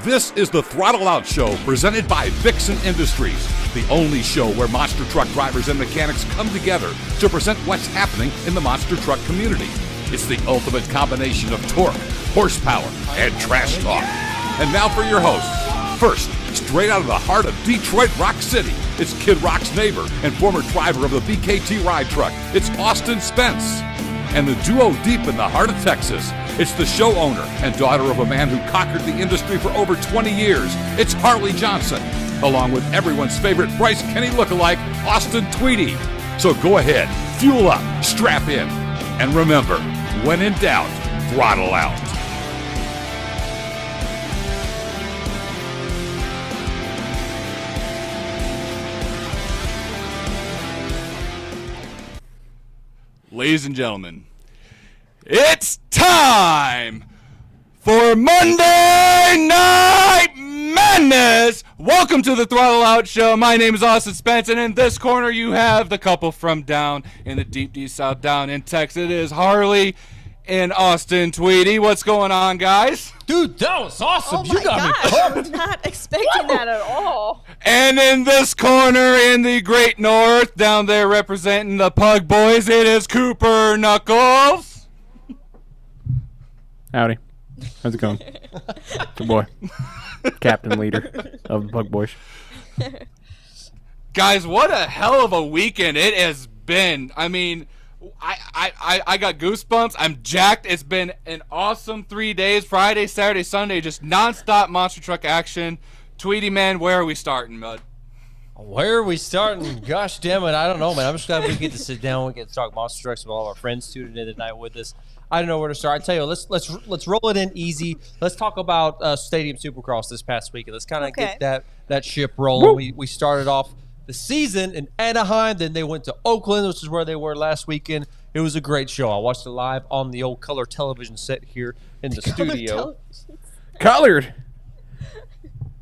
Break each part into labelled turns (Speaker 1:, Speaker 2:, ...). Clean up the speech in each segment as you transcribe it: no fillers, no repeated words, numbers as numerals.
Speaker 1: This is the Throttle Out Show presented by Vixen Industries, the only show where monster truck drivers and mechanics come together to present what's happening in the monster truck community. It's the ultimate combination of torque, horsepower, and trash talk. And now for your hosts. First, straight out of the heart of Detroit Rock City, it's Kid Rock's neighbor and former driver of the BKT ride truck. It's Austin Spence. And the duo deep in the heart of Texas, it's the show owner and daughter of a man who conquered the industry for over 20 years. It's Harley Johnson, along with everyone's favorite Bryce Kenny lookalike, Austin Tweedy. So go ahead, fuel up, strap in, and remember, when in doubt, throttle out. Ladies and gentlemen, it's time for Monday Night Madness! Welcome to the Throttle Out Show. My name is Austin Spence, and in this corner you have the couple from down in the deep South down in Texas. It is Harley and Austin Tweedy. What's going on, guys?
Speaker 2: Dude, that was awesome.
Speaker 3: Oh
Speaker 2: you got me
Speaker 3: I
Speaker 2: pumped.
Speaker 3: was not expecting that at all.
Speaker 1: And in this corner in the Great North, down there representing the Pug Boys, it is Cooper Knuckles.
Speaker 4: Howdy. How's it going? Good boy. Captain leader of the Pug Boys.
Speaker 1: Guys, what a hell of a weekend it has been. I mean, I got goosebumps. I'm jacked. It's been an awesome 3 days. Friday, Saturday, Sunday, just nonstop monster truck action. Tweety, man, where are we starting, bud?
Speaker 2: Where are we starting? Gosh damn it, I don't know, man. I'm just glad we get to sit down. We get to talk monster trucks with all our friends tuning in tonight with us. I don't know where to start. I tell you, let's roll it in easy. Let's talk about Stadium Supercross this past weekend. Let's kind of get that ship rolling. We started off the season in Anaheim, then they went to Oakland, which is where they were last weekend. It was a great show. I watched it live on the old color television set here in the studio.
Speaker 4: Colored.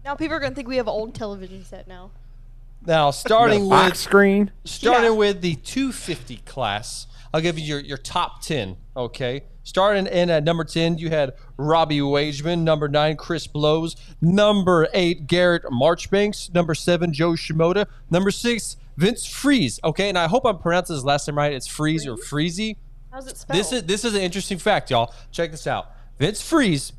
Speaker 3: Now people are going to think we have an old television set now.
Speaker 2: Now, starting
Speaker 4: box screen.
Speaker 2: With the 250 class, I'll give you your top 10, okay? Starting in at number 10, you had Robbie Wageman. Number 9, Chris Blows. Number 8, Garrett Marchbanks. Number 7, Joe Shimoda. Number 6, Vince Freeze. Okay, and I hope I'm pronouncing his last name right. It's Freeze or Freezy.
Speaker 3: How's it spelled?
Speaker 2: This is an interesting fact, y'all. Check this out. Vince Freeze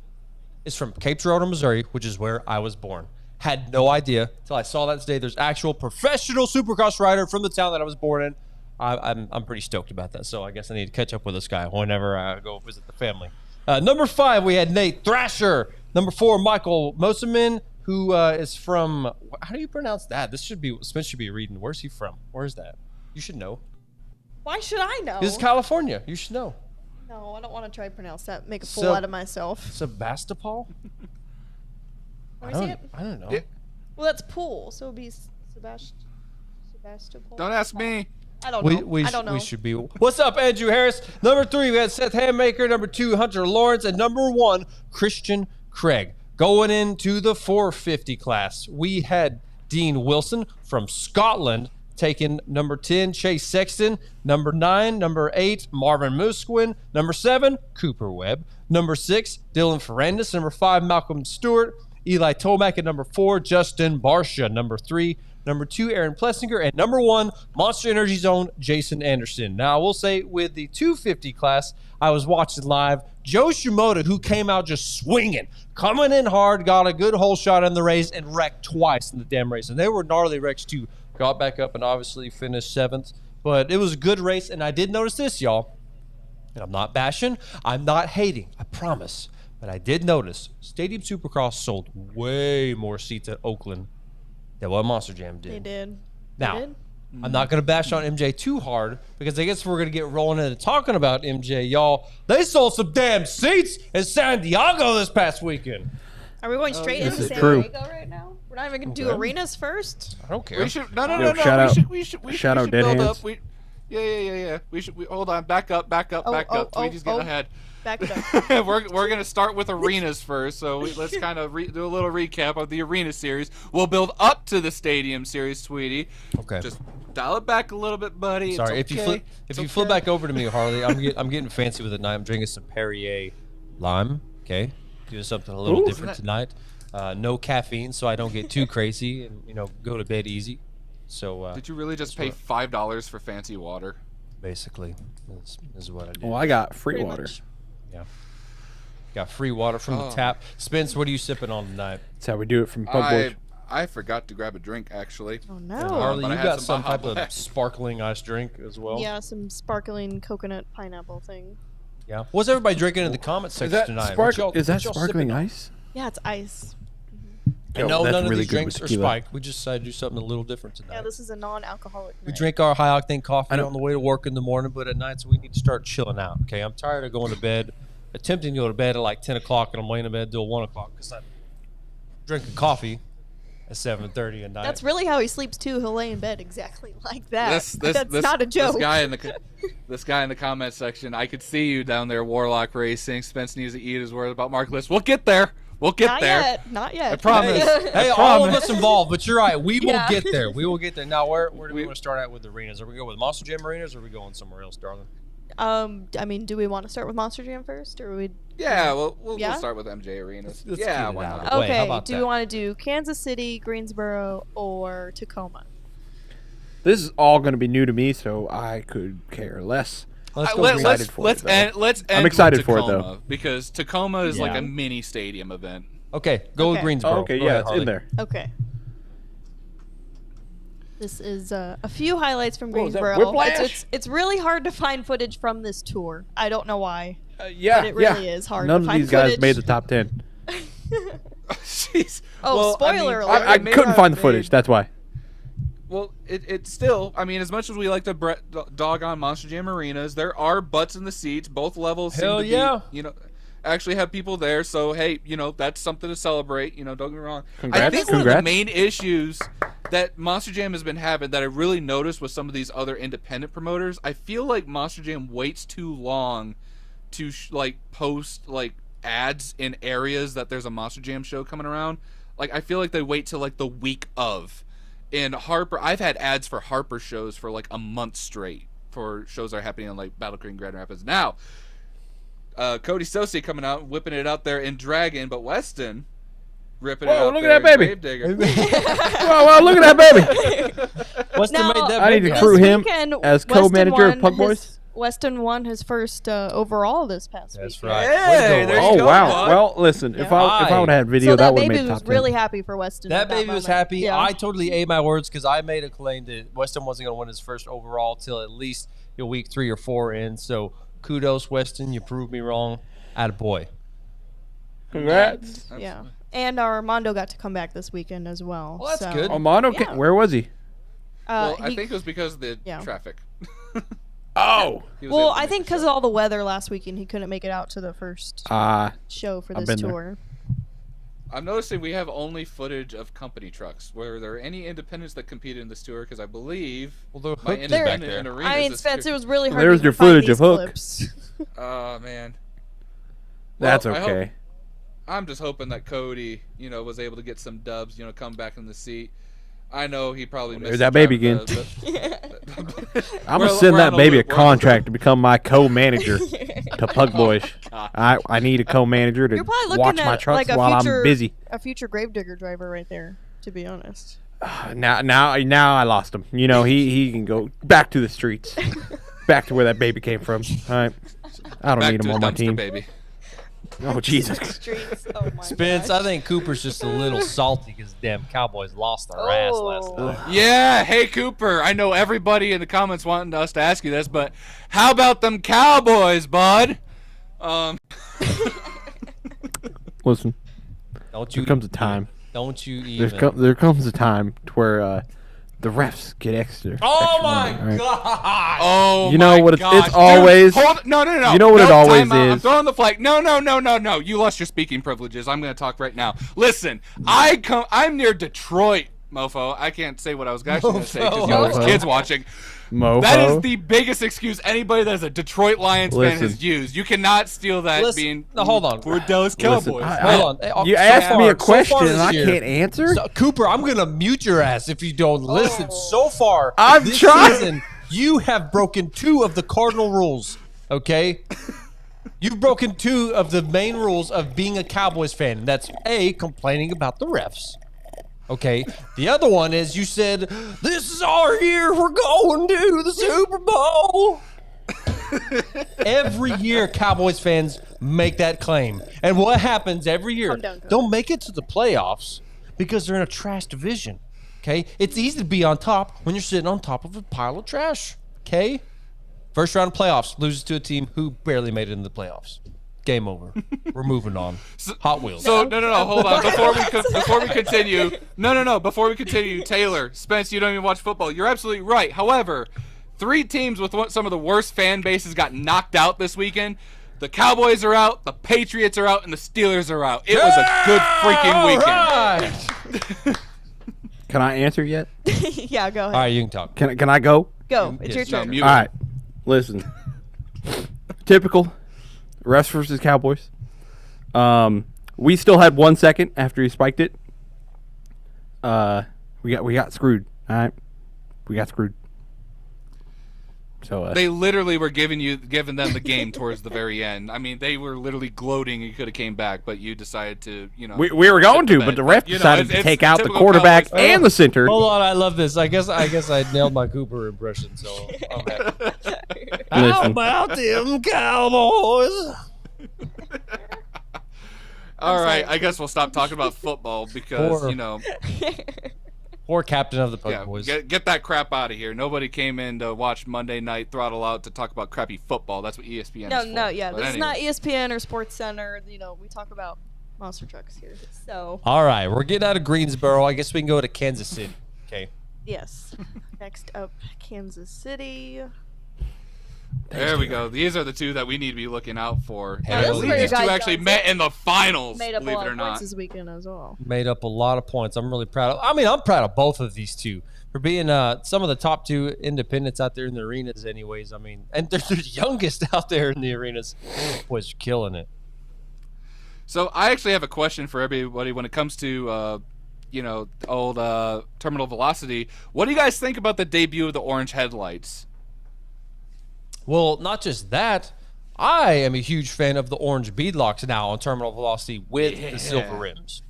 Speaker 2: is from Cape Girardeau, Missouri, which is where I was born. Had no idea until I saw that today. There's actual professional Supercross rider from the town that I was born in. I'm pretty stoked about that, so I guess I need to catch up with this guy whenever I go visit the family. Number 5, we had Nate Thrasher. Number 4, Michael Moseman, who is from, how do you pronounce that? Spence should be reading. Where's he from? Where's that? You should know.
Speaker 3: Why should I know?
Speaker 2: This is California. You should know.
Speaker 3: No, I don't want to try to pronounce that. Make a fool out of myself.
Speaker 2: Sebastopol?
Speaker 3: Let me see it.
Speaker 2: I don't know.
Speaker 3: Well, that's pool, so it'd be Sebastopol.
Speaker 1: Don't ask me.
Speaker 3: I don't know. I don't know.
Speaker 2: We should be. What's up, Andrew Harris? Number 3, we had Seth Handmaker. Number 2, Hunter Lawrence. And number 1, Christian Craig. Going into the 450 class, we had Dean Wilson from Scotland taking number 10, Chase Sexton. Number 9, number 8, Marvin Musquin. Number 7, Cooper Webb. Number 6, Dylan Ferrandis. Number 5, Malcolm Stewart. Eli Tomac. At number 4, Justin Barsha. Number 3, number 2, Aaron Plessinger. And number 1, Monster Energy Zone, Jason Anderson. Now, I will say with the 250 class, I was watching live. Joe Shimoda, who came out just swinging, coming in hard, got a good hole shot in the race, and wrecked twice in the damn race. And they were gnarly wrecks, too. Got back up and obviously finished 7th. But it was a good race, and I did notice this, y'all. And I'm not bashing. I'm not hating. I promise. But I did notice Stadium Supercross sold way more seats at Oakland than what Monster Jam did.
Speaker 3: They did.
Speaker 2: Now, I'm not going to bash on MJ too hard because I guess we're going to get rolling into talking about MJ, y'all. They sold some damn seats in San Diego this past weekend.
Speaker 3: Are we going straight into San Diego right now? We're not even going to do arenas first?
Speaker 2: I don't care.
Speaker 1: We should, no.
Speaker 4: Shout out,
Speaker 1: We should
Speaker 4: Dead
Speaker 1: build
Speaker 4: Hands.
Speaker 1: up. Yeah. Hold on. Back up. Tweety's getting ahead.
Speaker 3: Back it up.
Speaker 1: we're going to start with arenas first, so let's kind of do a little recap of the arena series. We'll build up to the stadium series, Tweety.
Speaker 2: Okay.
Speaker 1: Just dial it back a little bit, buddy.
Speaker 2: Sorry,
Speaker 1: it's okay.
Speaker 2: if you flip back over to me, Harley, I'm getting fancy with it now. I'm drinking some Perrier lime. Okay, doing something a little different tonight. No caffeine, so I don't get too crazy and go to bed easy. So
Speaker 5: Did you really just pay $5 for fancy water?
Speaker 2: basically, this is what I did.
Speaker 4: Well, I got free
Speaker 3: Pretty
Speaker 4: water.
Speaker 3: much.
Speaker 2: Yeah, got free water from the tap. Spence, what are you sipping on tonight?
Speaker 4: That's how we do it from Pug Boys.
Speaker 5: I forgot to grab a drink actually.
Speaker 3: Oh
Speaker 2: And
Speaker 3: no.
Speaker 2: Harley,
Speaker 5: but
Speaker 2: you
Speaker 5: I had
Speaker 2: got
Speaker 5: some
Speaker 2: some type
Speaker 5: Baja
Speaker 2: of sparkling ice drink as well.
Speaker 3: Yeah, some sparkling coconut pineapple thing.
Speaker 2: Yeah. What's everybody drinking in the comment
Speaker 4: Is
Speaker 2: section
Speaker 4: that,
Speaker 2: tonight?
Speaker 4: is that
Speaker 2: what y'all
Speaker 4: sparkling
Speaker 2: sipping on?
Speaker 4: ice?
Speaker 3: Yeah, it's ice.
Speaker 2: And
Speaker 4: Yo,
Speaker 2: no,
Speaker 4: that's
Speaker 2: none of
Speaker 4: really
Speaker 2: these
Speaker 4: good
Speaker 2: drinks
Speaker 4: with
Speaker 2: are
Speaker 4: tequila.
Speaker 2: spiked. We just decided to do something a little different tonight.
Speaker 3: Yeah, this is a non-alcoholic
Speaker 2: We
Speaker 3: night.
Speaker 2: drink our high octane coffee
Speaker 4: I know.
Speaker 2: on the way to work in the morning, but at night, so we need to start chilling out. Okay, I'm tired of going to bed, attempting to go to bed at like 10 o'clock, and I'm laying in bed till 1 o'clock because I'm drinking coffee at 7:30 at night.
Speaker 3: That's really how he sleeps too. He'll lay in bed exactly like that.
Speaker 5: This
Speaker 3: That's not a joke.
Speaker 5: This guy in the comment section, I could see you down there, Warlock Racing. Spence needs to eat his words about Mark List. We'll get there. We'll get
Speaker 3: Not
Speaker 5: there.
Speaker 3: yet. Not yet.
Speaker 5: I promise.
Speaker 2: Hey,
Speaker 5: I
Speaker 2: all of
Speaker 5: promise.
Speaker 2: us involved, but you're right. We will
Speaker 3: Yeah.
Speaker 2: get there. We will get there. Now, where do we want to start at with arenas? Are we going with Monster Jam arenas, or are we going somewhere else, darling?
Speaker 3: I mean, do we want to start with Monster Jam first, or we?
Speaker 5: Yeah, we'll
Speaker 3: Yeah?
Speaker 5: start with MJ Arenas.
Speaker 2: Let's
Speaker 5: yeah,
Speaker 2: get it
Speaker 5: why
Speaker 2: out of
Speaker 5: not?
Speaker 2: the way. How
Speaker 3: Okay.
Speaker 2: about
Speaker 3: Do
Speaker 2: that?
Speaker 3: we want to do Kansas City, Greensboro, or Tacoma?
Speaker 4: This is all going to be new to me, so I could care less.
Speaker 2: Let's go.
Speaker 5: Let's
Speaker 4: excited for it, though.
Speaker 5: end
Speaker 4: I'm excited
Speaker 5: with
Speaker 4: for it,
Speaker 5: Tacoma,
Speaker 4: though.
Speaker 5: because Tacoma is like
Speaker 4: Yeah.
Speaker 5: a mini stadium event.
Speaker 2: Okay, go with
Speaker 3: Okay.
Speaker 2: Greensboro.
Speaker 4: Oh, okay,
Speaker 2: Go
Speaker 4: yeah,
Speaker 2: ahead,
Speaker 4: it's
Speaker 2: Harley.
Speaker 4: in there.
Speaker 3: Okay. This is a few highlights from
Speaker 4: Whoa, is that
Speaker 3: Greensboro.
Speaker 4: Whiplash?
Speaker 3: It's really hard to find footage from this tour. I don't know why.
Speaker 4: Yeah,
Speaker 3: But it really is hard
Speaker 4: None
Speaker 3: to
Speaker 4: of
Speaker 3: find
Speaker 4: these guys
Speaker 3: footage.
Speaker 4: made the top 10.
Speaker 5: Jeez.
Speaker 3: Oh,
Speaker 5: Well,
Speaker 3: spoiler alert.
Speaker 4: I
Speaker 5: They may
Speaker 4: couldn't
Speaker 5: not
Speaker 4: find the
Speaker 5: have
Speaker 4: footage,
Speaker 5: made-
Speaker 4: that's why.
Speaker 5: Well, it's still. I mean, as much as we like to dog on Monster Jam arenas, there are butts in the seats. Both levels
Speaker 2: Hell
Speaker 5: seem to
Speaker 2: yeah.
Speaker 5: be, actually have people there. So hey, that's something to celebrate. Don't get me wrong. I
Speaker 4: Congrats,
Speaker 5: think one of the
Speaker 4: congrats.
Speaker 5: main issues that Monster Jam has been having that I really noticed with some of these other independent promoters, I feel like Monster Jam waits too long to post ads in areas that there's a Monster Jam show coming around. I feel like they wait till the week of. And Harper, I've had ads for Harper shows for a month straight for shows that are happening in Battle Creek and Grand Rapids. Now, Cody Sosi coming out, whipping it out there in Dragon, but Weston ripping it
Speaker 4: Whoa,
Speaker 5: out
Speaker 4: look
Speaker 5: there
Speaker 4: at that
Speaker 5: in
Speaker 4: baby.
Speaker 5: Gravedigger.
Speaker 4: Wow, look at that baby.
Speaker 2: Weston
Speaker 3: Now,
Speaker 2: made that
Speaker 4: I need
Speaker 2: baby.
Speaker 4: to
Speaker 3: This
Speaker 4: crew him
Speaker 3: weekend,
Speaker 4: as
Speaker 3: Weston
Speaker 4: co-manager of
Speaker 3: won
Speaker 4: Pug
Speaker 3: his-
Speaker 4: Boys.
Speaker 3: Weston won his first overall this past
Speaker 2: That's
Speaker 3: weekend.
Speaker 2: right.
Speaker 5: Hey,
Speaker 2: Way to go,
Speaker 5: there you
Speaker 2: Weston.
Speaker 4: Oh,
Speaker 5: go,
Speaker 4: wow.
Speaker 5: bud.
Speaker 4: Well, listen, if
Speaker 3: Yeah.
Speaker 4: I would have had video,
Speaker 3: So
Speaker 4: that
Speaker 3: that
Speaker 4: would have
Speaker 3: baby
Speaker 4: made
Speaker 3: was
Speaker 4: top 10.
Speaker 3: really happy for Weston.
Speaker 2: That
Speaker 3: at
Speaker 2: baby was
Speaker 3: moment.
Speaker 2: happy.
Speaker 3: Yeah.
Speaker 2: I totally ate my words because I made a claim that Weston wasn't going to win his first overall till at least week 3 or 4 in. So kudos, Weston. You proved me wrong. Attaboy.
Speaker 4: Congrats.
Speaker 3: Yeah. And Armando got to come back this weekend as well.
Speaker 2: Well, that's
Speaker 3: so,
Speaker 2: good.
Speaker 4: Armando,
Speaker 3: Yeah.
Speaker 4: where was he?
Speaker 5: Well, I
Speaker 3: he-
Speaker 5: think it was because of the
Speaker 3: Yeah.
Speaker 5: traffic.
Speaker 4: Oh.
Speaker 5: He was
Speaker 3: well,
Speaker 5: able to
Speaker 3: I
Speaker 5: make
Speaker 3: think
Speaker 5: the
Speaker 3: because
Speaker 5: show.
Speaker 3: of all the weather last weekend, he couldn't make it out to the first show for
Speaker 4: I've
Speaker 3: this
Speaker 4: been there.
Speaker 3: tour.
Speaker 5: I'm noticing we have only footage of company trucks. Were there any independents that competed in this tour? Because I believe
Speaker 2: Well, the
Speaker 5: my
Speaker 2: hook is
Speaker 5: independent
Speaker 2: back there.
Speaker 5: in arenas
Speaker 3: I mean,
Speaker 5: is
Speaker 3: Spence,
Speaker 5: too.
Speaker 3: it was really hard
Speaker 4: There's
Speaker 3: to
Speaker 4: your
Speaker 3: even find
Speaker 4: footage
Speaker 3: these
Speaker 4: of Hook.
Speaker 3: clips.
Speaker 5: Oh man.
Speaker 4: That's
Speaker 5: Well, I hope-
Speaker 4: okay.
Speaker 5: I'm just hoping that Cody, was able to get some dubs, come back in the seat. I know he probably missed
Speaker 4: There's that baby
Speaker 5: again.
Speaker 4: I'm going to send that baby a contract to become my co-manager to Pug Boys. I need a co-manager to
Speaker 3: You're probably
Speaker 4: watch
Speaker 3: looking
Speaker 4: my
Speaker 3: at
Speaker 4: trucks
Speaker 3: like a
Speaker 4: while
Speaker 3: future,
Speaker 4: I'm busy.
Speaker 3: a future Gravedigger driver right there. To be honest.
Speaker 4: Now I lost him. He can go back to the streets, back to where that baby came from. All right, I don't
Speaker 5: Back
Speaker 4: need
Speaker 5: to
Speaker 4: him
Speaker 5: the
Speaker 4: on my
Speaker 5: dumpster,
Speaker 4: team.
Speaker 5: baby.
Speaker 4: Oh Jesus!
Speaker 3: Streets. Oh my
Speaker 2: Spence,
Speaker 3: gosh.
Speaker 2: I think Cooper's just a little salty because damn Cowboys lost their ass last
Speaker 3: Oh.
Speaker 2: night.
Speaker 5: Yeah, hey Cooper. I know everybody in the comments wanting us to ask you this, but how about them Cowboys, bud?
Speaker 4: Listen,
Speaker 2: Don't you?
Speaker 4: there comes a time.
Speaker 2: Don't you even?
Speaker 4: There comes a time to where the refs get extra.
Speaker 2: Oh
Speaker 4: extra
Speaker 2: my
Speaker 4: money, all right?
Speaker 2: god!
Speaker 5: Oh,
Speaker 4: You know
Speaker 5: my
Speaker 4: what it's
Speaker 5: gosh.
Speaker 4: always-
Speaker 5: Dude, hold, no.
Speaker 4: You know what it always
Speaker 5: time out. I'm
Speaker 4: is.
Speaker 5: throwing the flag. No. You lost your speaking privileges. I'm going to talk right now. Listen, I'm near Detroit, mofo. I can't say what I was actually going to say because there's
Speaker 4: Mofo.
Speaker 5: kids watching.
Speaker 4: Mofo.
Speaker 5: That is the biggest excuse anybody that is a Detroit Lions fan
Speaker 4: Listen.
Speaker 5: has used. You cannot steal that
Speaker 2: Listen,
Speaker 5: being.
Speaker 2: no, hold on.
Speaker 5: We're Dallas
Speaker 4: Listen,
Speaker 5: Cowboys.
Speaker 2: Hold on.
Speaker 4: You
Speaker 2: So
Speaker 4: asked me
Speaker 2: far-
Speaker 4: a question
Speaker 2: so far
Speaker 4: and I
Speaker 2: this year-
Speaker 4: can't answer.
Speaker 2: So, Cooper, I'm gonna mute your ass if you don't listen. So far,
Speaker 4: I'm
Speaker 2: this
Speaker 4: trying.
Speaker 2: season, you have broken 2 of the cardinal rules. Okay, You've broken two of the main rules of being a Cowboys fan, and that's A, complaining about the refs. Okay. The other one is you said, this is our year, we're going to the Super Bowl. Every year, Cowboys fans make that claim. And what happens every year? Don't make it to the playoffs because they're in a trash division. Okay? It's easy to be on top when you're sitting on top of a pile of trash. Okay? First round of playoffs, loses to a team who barely made it in the playoffs. Game over. We're moving on. Hot Wheels.
Speaker 5: So no, hold on. Before we continue, before we continue, Taylor, Spence, you don't even watch football. You're absolutely right. However, 3 teams with some of the worst fan bases got knocked out this weekend. The Cowboys are out, the Patriots are out, and the Steelers are out. It was a good freaking weekend.
Speaker 2: Right.
Speaker 4: Can I answer yet?
Speaker 3: Yeah, go ahead.
Speaker 2: All right, you can talk.
Speaker 4: Can I go?
Speaker 3: Go. It's your turn.
Speaker 4: All right. Listen. Typical refs versus Cowboys. We still had 1 second after he spiked it. We got screwed. All right. We got screwed. So
Speaker 5: they literally were giving them the game towards the very end. I mean, they were literally gloating. You could have came back, but you decided to,
Speaker 4: We were going to, but the ref decided to take out the quarterback and the center.
Speaker 2: Hold on, I love this. I guess I nailed my Cooper impression, so I'm happy. How about them Cowboys?
Speaker 5: All right, I guess we'll stop talking about football because,
Speaker 2: Poor captain of the Pug Boys.
Speaker 5: Get that crap out of here. Nobody came in to watch Monday Night Throttle Out to talk about crappy football. That's what ESPN is for.
Speaker 3: No, yeah.
Speaker 5: But
Speaker 3: This is not ESPN or Sports Center. We talk about monster trucks here. So.
Speaker 2: All right, we're getting out of Greensboro. I guess we can go to Kansas City. Okay.
Speaker 3: Yes. Next up, Kansas City.
Speaker 5: There we go. These are the two that we need to be looking out for.
Speaker 3: Yeah,
Speaker 5: And I
Speaker 3: this is
Speaker 5: believe
Speaker 3: where
Speaker 5: these
Speaker 3: your
Speaker 5: two
Speaker 3: guy
Speaker 5: actually
Speaker 3: Jones
Speaker 5: met in the finals,
Speaker 3: Made up a
Speaker 5: believe
Speaker 3: lot
Speaker 5: it or
Speaker 3: of points
Speaker 5: not.
Speaker 3: this weekend as well.
Speaker 2: Made up a lot of points. I'm really proud of. I'm proud of both of these two for being some of the top 2 independents out there in the arenas. Anyways, and they're the youngest out there in the arenas. Boys are killing it.
Speaker 5: So I actually have a question for everybody when it comes to old terminal velocity. What do you guys think about the debut of the orange headlights?
Speaker 2: Well, not just that. I am a huge fan of the orange beadlocks now on terminal velocity with the silver rims.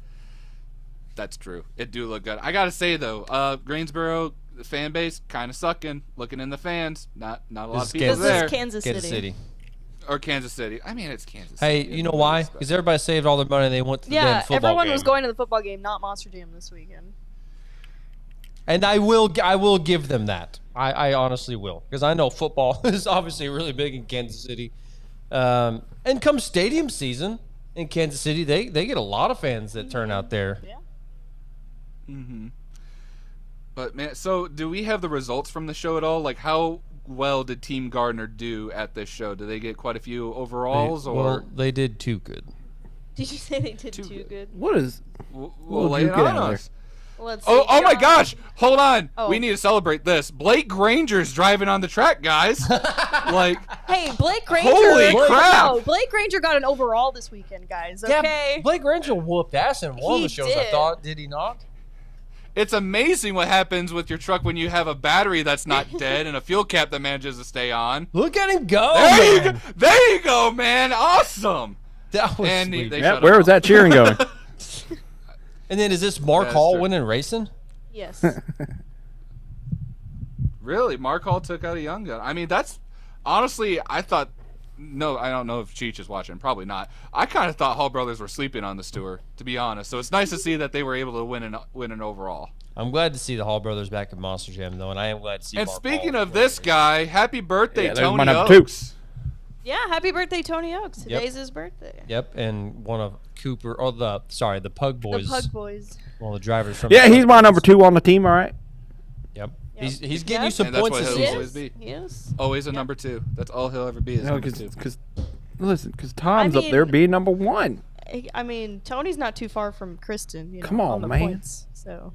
Speaker 5: That's true. It do look good. I gotta say though, Greensboro, the fan base kind of sucking. Looking in the fans, not a lot of people there.
Speaker 3: This is Kansas City.
Speaker 5: Or Kansas City. I mean, it's Kansas
Speaker 2: Hey,
Speaker 5: City.
Speaker 2: you know why? Because everybody saved all their money and they went to the damn football
Speaker 3: everyone
Speaker 2: game.
Speaker 3: was going to the football game, not Monster Jam this weekend.
Speaker 2: And I will give them that. I honestly will, because I know football is obviously really big in Kansas City. And come stadium season in Kansas City, they get a lot of fans that turn out there.
Speaker 3: Yeah.
Speaker 5: Mm-hmm. But man, so do we have the results from the show at all? Like, how well did Team Gardner do at this show? Did they get quite a few overalls,
Speaker 2: Well, they did too good.
Speaker 3: Did you say they did too good?
Speaker 4: What is?
Speaker 5: We'll lay it on us.
Speaker 3: Let's
Speaker 5: Oh,
Speaker 3: see,
Speaker 5: oh my
Speaker 3: John.
Speaker 5: gosh! Hold on.
Speaker 3: Oh.
Speaker 5: We need to celebrate this. Blake Granger's driving on the track, guys. Like,
Speaker 3: Hey, Blake Granger.
Speaker 5: Holy crap.
Speaker 3: No, Blake Granger got an overall this weekend, guys. Okay.
Speaker 2: Yeah, Blake Granger whooped ass in one of
Speaker 3: He
Speaker 2: the shows, I
Speaker 3: did.
Speaker 2: thought. Did he not?
Speaker 5: it's amazing what happens with your truck when you have a battery that's not dead and a fuel cap that manages to stay on.
Speaker 2: Look at him go,
Speaker 5: There you
Speaker 2: man.
Speaker 5: go. There you go, man. Awesome.
Speaker 2: That was
Speaker 5: And
Speaker 2: sweet.
Speaker 5: they
Speaker 4: Yeah,
Speaker 5: shut
Speaker 4: where
Speaker 5: him
Speaker 4: was
Speaker 5: off.
Speaker 4: that cheering going?
Speaker 2: And then is this Mark
Speaker 5: That's
Speaker 2: Hall
Speaker 5: true.
Speaker 2: winning racing?
Speaker 3: Yes.
Speaker 5: Really? Mark Hall took out a young gun. I mean, that's honestly, I thought. No, I don't know if Cheech is watching. Probably not. I kind of thought Hall brothers were sleeping on this tour, to be honest. So it's nice to see that they were able to win an overall.
Speaker 2: I'm glad to see the Hall brothers back at Monster Jam, though, and I am glad to see
Speaker 5: And
Speaker 2: Mark
Speaker 5: speaking
Speaker 2: Hall
Speaker 5: of this
Speaker 2: winning.
Speaker 5: guy, happy birthday,
Speaker 4: Yeah, there's
Speaker 5: Tony
Speaker 4: my number two.
Speaker 5: Oaks.
Speaker 3: Yeah, happy birthday, Tony Oaks. Today's his birthday.
Speaker 2: Yep, and one of Cooper, or the Pug Boys.
Speaker 3: The Pug Boys.
Speaker 2: One of the drivers from.
Speaker 4: Yeah,
Speaker 2: the
Speaker 4: he's
Speaker 2: Pug
Speaker 4: my
Speaker 2: Boys.
Speaker 4: number 2 on the team. All right.
Speaker 2: Yep.
Speaker 3: Yep.
Speaker 2: He's getting you
Speaker 3: Yep.
Speaker 2: some
Speaker 5: And that's
Speaker 2: points
Speaker 5: what
Speaker 2: this
Speaker 5: he'll
Speaker 2: season.
Speaker 5: always be.
Speaker 3: Yes.
Speaker 5: Always a number 2. That's all he'll ever be is
Speaker 4: No,
Speaker 5: number 2.
Speaker 4: because Tom's up
Speaker 3: mean-
Speaker 4: there being number 1.
Speaker 3: I mean, Tony's not too far from Kristen.
Speaker 4: Come on,
Speaker 3: the
Speaker 4: man.
Speaker 3: Points, so,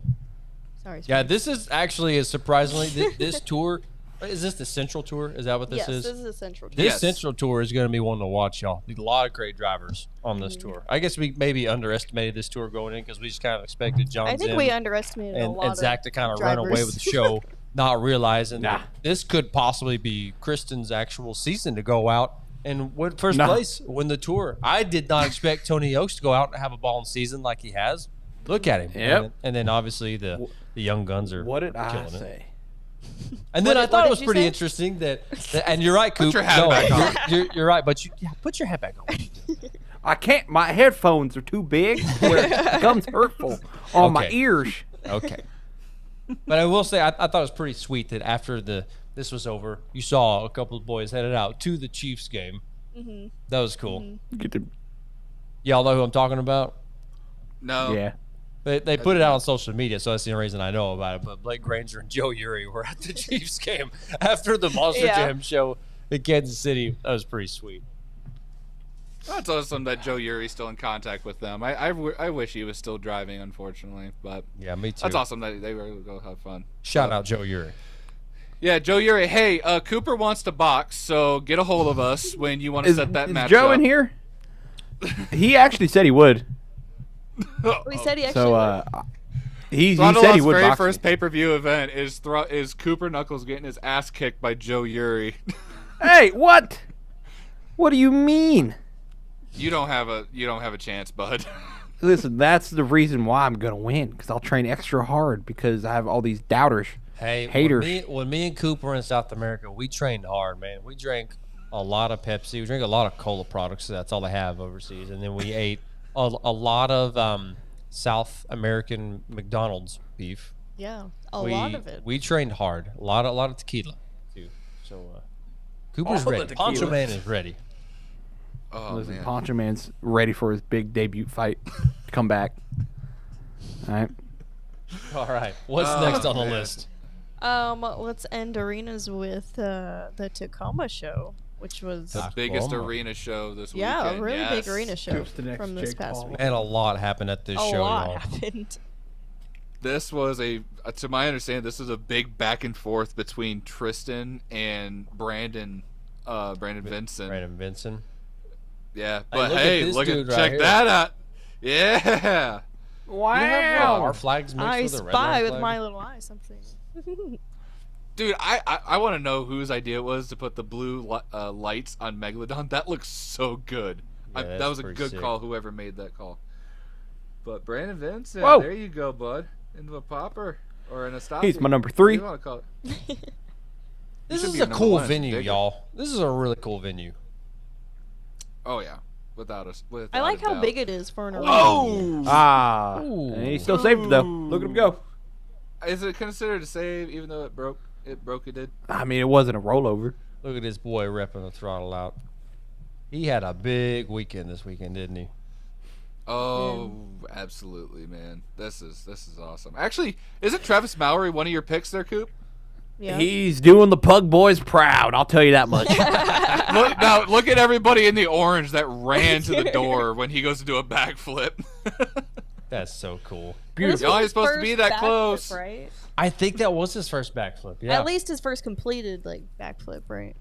Speaker 3: sorry.
Speaker 2: Yeah,
Speaker 3: Spence.
Speaker 2: this is actually surprisingly this tour. Is this the Central Tour? Is that what this
Speaker 3: yes,
Speaker 2: is?
Speaker 3: this is a central.
Speaker 2: This
Speaker 5: Yes.
Speaker 2: Central Tour is going to be one to watch, y'all. A lot of great drivers on this
Speaker 3: Mm-hmm.
Speaker 2: tour. I guess we maybe underestimated this tour going in because we just kind of expected John
Speaker 3: I think
Speaker 2: Zinn
Speaker 3: we underestimated a
Speaker 2: and
Speaker 3: lot
Speaker 2: Zach
Speaker 3: of
Speaker 2: to kind of run away
Speaker 3: drivers.
Speaker 2: with the show, not realizing
Speaker 4: Nah.
Speaker 2: that this could possibly be Kristen's actual season to go out and win first place, win the Tour. I did not expect Tony Oaks to go out and have a balling season like he has. Look at him.
Speaker 4: Yep.
Speaker 2: And then obviously the young guns are
Speaker 4: What did I
Speaker 2: killing it.
Speaker 4: say?
Speaker 2: And then I thought it was
Speaker 3: did you
Speaker 2: pretty
Speaker 3: say?
Speaker 2: interesting that and you're right, Coop.
Speaker 5: your hat back on.
Speaker 2: You're right, but put your hat back on.
Speaker 4: I can't. My headphones are too big where it becomes hurtful on my
Speaker 2: Okay.
Speaker 4: ears.
Speaker 2: Okay. But I will say, I thought it was pretty sweet that after this was over, you saw a couple of boys headed out to the Chiefs game. Mm-hmm. That was cool.
Speaker 4: Get to,
Speaker 2: Y'all know who I'm talking about?
Speaker 5: No.
Speaker 4: yeah.
Speaker 2: They put it out on social media, so that's the only reason I know about it. But Blake Granger and Joe Uri were at the Chiefs game after the Monster Jam show in Kansas City. That was pretty sweet.
Speaker 5: That's awesome that Joe Uri's still in contact with them. I wish he was still driving, unfortunately, but
Speaker 2: Yeah, me too.
Speaker 5: that's awesome that they were able to go have fun.
Speaker 2: Shout out Joe Uri.
Speaker 5: Yeah, Joe Uri. Hey, Cooper wants to box, so get a hold of us when you want to set that
Speaker 4: Is
Speaker 5: match
Speaker 4: Joe
Speaker 5: up.
Speaker 4: in here? He actually said he would.
Speaker 3: We said he actually.
Speaker 4: So he
Speaker 5: Throttle
Speaker 4: said he
Speaker 5: Love's
Speaker 4: would
Speaker 5: very
Speaker 4: box
Speaker 5: first
Speaker 4: me.
Speaker 5: pay-per-view event is Cooper Knuckles getting his ass kicked by Joe Uri.
Speaker 4: Hey, what? What do you mean?
Speaker 5: You don't have a chance, bud.
Speaker 4: Listen, that's the reason why I'm gonna win, because I'll train extra hard because I have all these doubters.
Speaker 2: Hey,
Speaker 4: Haters.
Speaker 2: When me and Coop were in South America, we trained hard, man. We drank a lot of Pepsi. We drank a lot of cola products. So that's all they have overseas. And then we ate a lot of South American McDonald's beef.
Speaker 3: Yeah, a lot of it.
Speaker 2: We trained hard. A lot of tequila too. So Cooper's
Speaker 4: All the
Speaker 2: ready. Poncho
Speaker 4: tequila.
Speaker 2: Man is ready.
Speaker 5: Oh
Speaker 4: Listen,
Speaker 5: man.
Speaker 4: Poncho Man's ready for his big debut fight to come back. All right.
Speaker 2: All right. What's
Speaker 5: Oh,
Speaker 2: next on the
Speaker 5: man.
Speaker 2: list?
Speaker 3: Let's end arenas with the Tacoma show, which was
Speaker 5: The biggest
Speaker 2: Tacoma.
Speaker 5: arena show this
Speaker 3: yeah,
Speaker 5: weekend.
Speaker 3: a really
Speaker 5: yes.
Speaker 3: big arena show
Speaker 4: Who's the next
Speaker 3: from this
Speaker 4: Jake
Speaker 3: past
Speaker 4: Paul?
Speaker 3: week.
Speaker 2: And a lot happened at this
Speaker 3: A
Speaker 2: show,
Speaker 3: lot
Speaker 2: y'all.
Speaker 3: happened.
Speaker 5: This was to my understanding, this is a big back and forth between Tristan and Brandon Vincent.
Speaker 2: Brandon Vincent.
Speaker 5: Yeah,
Speaker 2: Hey,
Speaker 5: but
Speaker 2: look at
Speaker 5: hey,
Speaker 2: this
Speaker 5: look
Speaker 2: dude
Speaker 5: at
Speaker 2: right
Speaker 5: check
Speaker 2: here.
Speaker 5: that out. Yeah.
Speaker 4: Wow.
Speaker 2: Our flags mixed
Speaker 3: I
Speaker 2: with a red
Speaker 3: spy
Speaker 2: line
Speaker 3: with
Speaker 2: flag?
Speaker 3: my little eye something.
Speaker 5: Dude, I want to know whose idea it was to put the blue lights on Megalodon. That looks so good.
Speaker 2: Yeah,
Speaker 5: that
Speaker 2: that's
Speaker 5: was a
Speaker 2: pretty
Speaker 5: good
Speaker 2: sick.
Speaker 5: call, whoever made that call. But Brandon Vincent,
Speaker 4: Whoa.
Speaker 5: there you go, bud. Into a popper or in a stop.
Speaker 4: He's my number 3.
Speaker 5: You want to call it?
Speaker 2: This
Speaker 5: should
Speaker 2: is
Speaker 5: be
Speaker 2: a
Speaker 5: number
Speaker 2: cool
Speaker 5: one, it's
Speaker 2: venue,
Speaker 5: bigger.
Speaker 2: y'all. This is a really cool venue.
Speaker 5: Oh yeah, without us.
Speaker 3: I like how big it is for an arena.
Speaker 5: Oh,
Speaker 4: Ah.
Speaker 2: Ooh.
Speaker 4: And he still saved it, though. Look at him go.
Speaker 5: is it considered a save even though it broke? It did.
Speaker 4: I mean, it wasn't a rollover.
Speaker 2: Look at this boy repping the throttle out. He had a big weekend this weekend, didn't he?
Speaker 5: Oh, absolutely, man. This is awesome. Actually, isn't Travis Mowry one of your picks there, Coop?
Speaker 3: Yeah.
Speaker 4: He's doing the Pug Boys proud. I'll tell you that much.
Speaker 5: Look at everybody in the orange that ran to the door when he goes to do a backflip.
Speaker 2: That's so cool.
Speaker 3: This
Speaker 5: Y'all
Speaker 3: was
Speaker 5: ain't
Speaker 3: his
Speaker 5: supposed to be
Speaker 3: first
Speaker 5: that
Speaker 3: backflip,
Speaker 5: close.
Speaker 3: right?
Speaker 2: I think that was his first backflip. Yeah.
Speaker 3: At least his first completed backflip, right?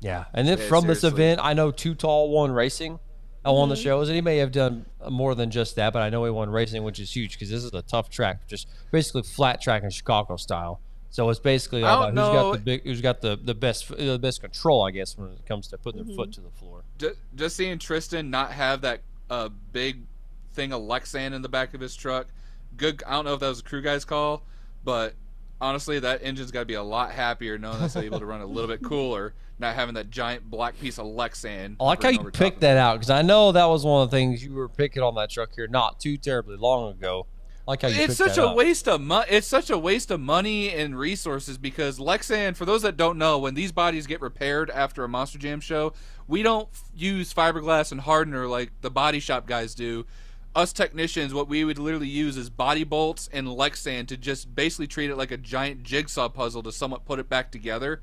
Speaker 2: Yeah. And then
Speaker 5: Yeah,
Speaker 2: from this
Speaker 5: seriously.
Speaker 2: event, I know Too Tall won racing on the shows, and he may have done more than just that, but I know he won racing, which is huge because this is a tough track, just basically flat track in Chicago style. So it's basically all
Speaker 5: I
Speaker 2: about
Speaker 5: don't
Speaker 2: who's got the best control, I guess, when it comes to putting their foot to the floor.
Speaker 5: Just seeing Tristan not have that big thing of Lexan in the back of his truck. Good. I don't know if that was a crew guy's call, but honestly, that engine's got to be a lot happier knowing that's able to run a little bit cooler, not having that giant black piece of Lexan.
Speaker 2: I like how you picked that out because I know that was one of the things you were picking on that truck here not too terribly long ago. I like how you
Speaker 5: It's
Speaker 2: picked
Speaker 5: such
Speaker 2: that
Speaker 5: a
Speaker 2: out.
Speaker 5: waste of It's such a waste of money and resources because Lexan, for those that don't know, when these bodies get repaired after a Monster Jam show, we don't use fiberglass and hardener like the body shop guys do. Us technicians, what we would literally use is body bolts and Lexan to just basically treat it like a giant jigsaw puzzle to somewhat put it back together.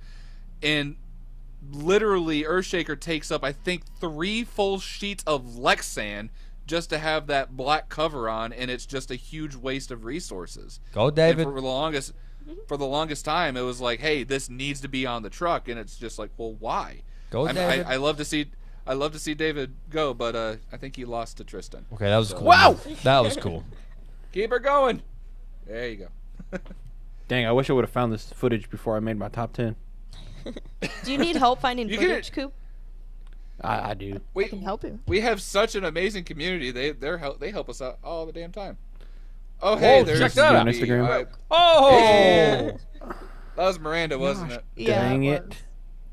Speaker 5: And literally, Earthshaker takes up, I think, 3 full sheets of Lexan just to have that black cover on, and it's just a huge waste of resources.
Speaker 2: Go,
Speaker 5: And
Speaker 2: David.
Speaker 5: for the longest time, it was like, hey, this needs to be on the truck, and it's just like, well, why?
Speaker 2: Go, David.
Speaker 5: I love to see David go, but I think he lost to Tristan.
Speaker 2: Okay, that was cool.
Speaker 4: Wow.
Speaker 2: That was cool.
Speaker 5: Keep her going. There you go.
Speaker 4: Dang, I wish I would have found this footage before I made my top 10.
Speaker 3: Do you need help finding
Speaker 5: You
Speaker 3: footage, Coop?
Speaker 4: I do.
Speaker 3: I can help you.
Speaker 5: We have such an amazing community. They help us out all the damn time. Oh, hey, there's
Speaker 2: check that out.
Speaker 4: Instagram.
Speaker 2: Oh!
Speaker 5: That was Miranda, wasn't it?
Speaker 3: Yeah,
Speaker 4: Dang
Speaker 3: it.
Speaker 4: it.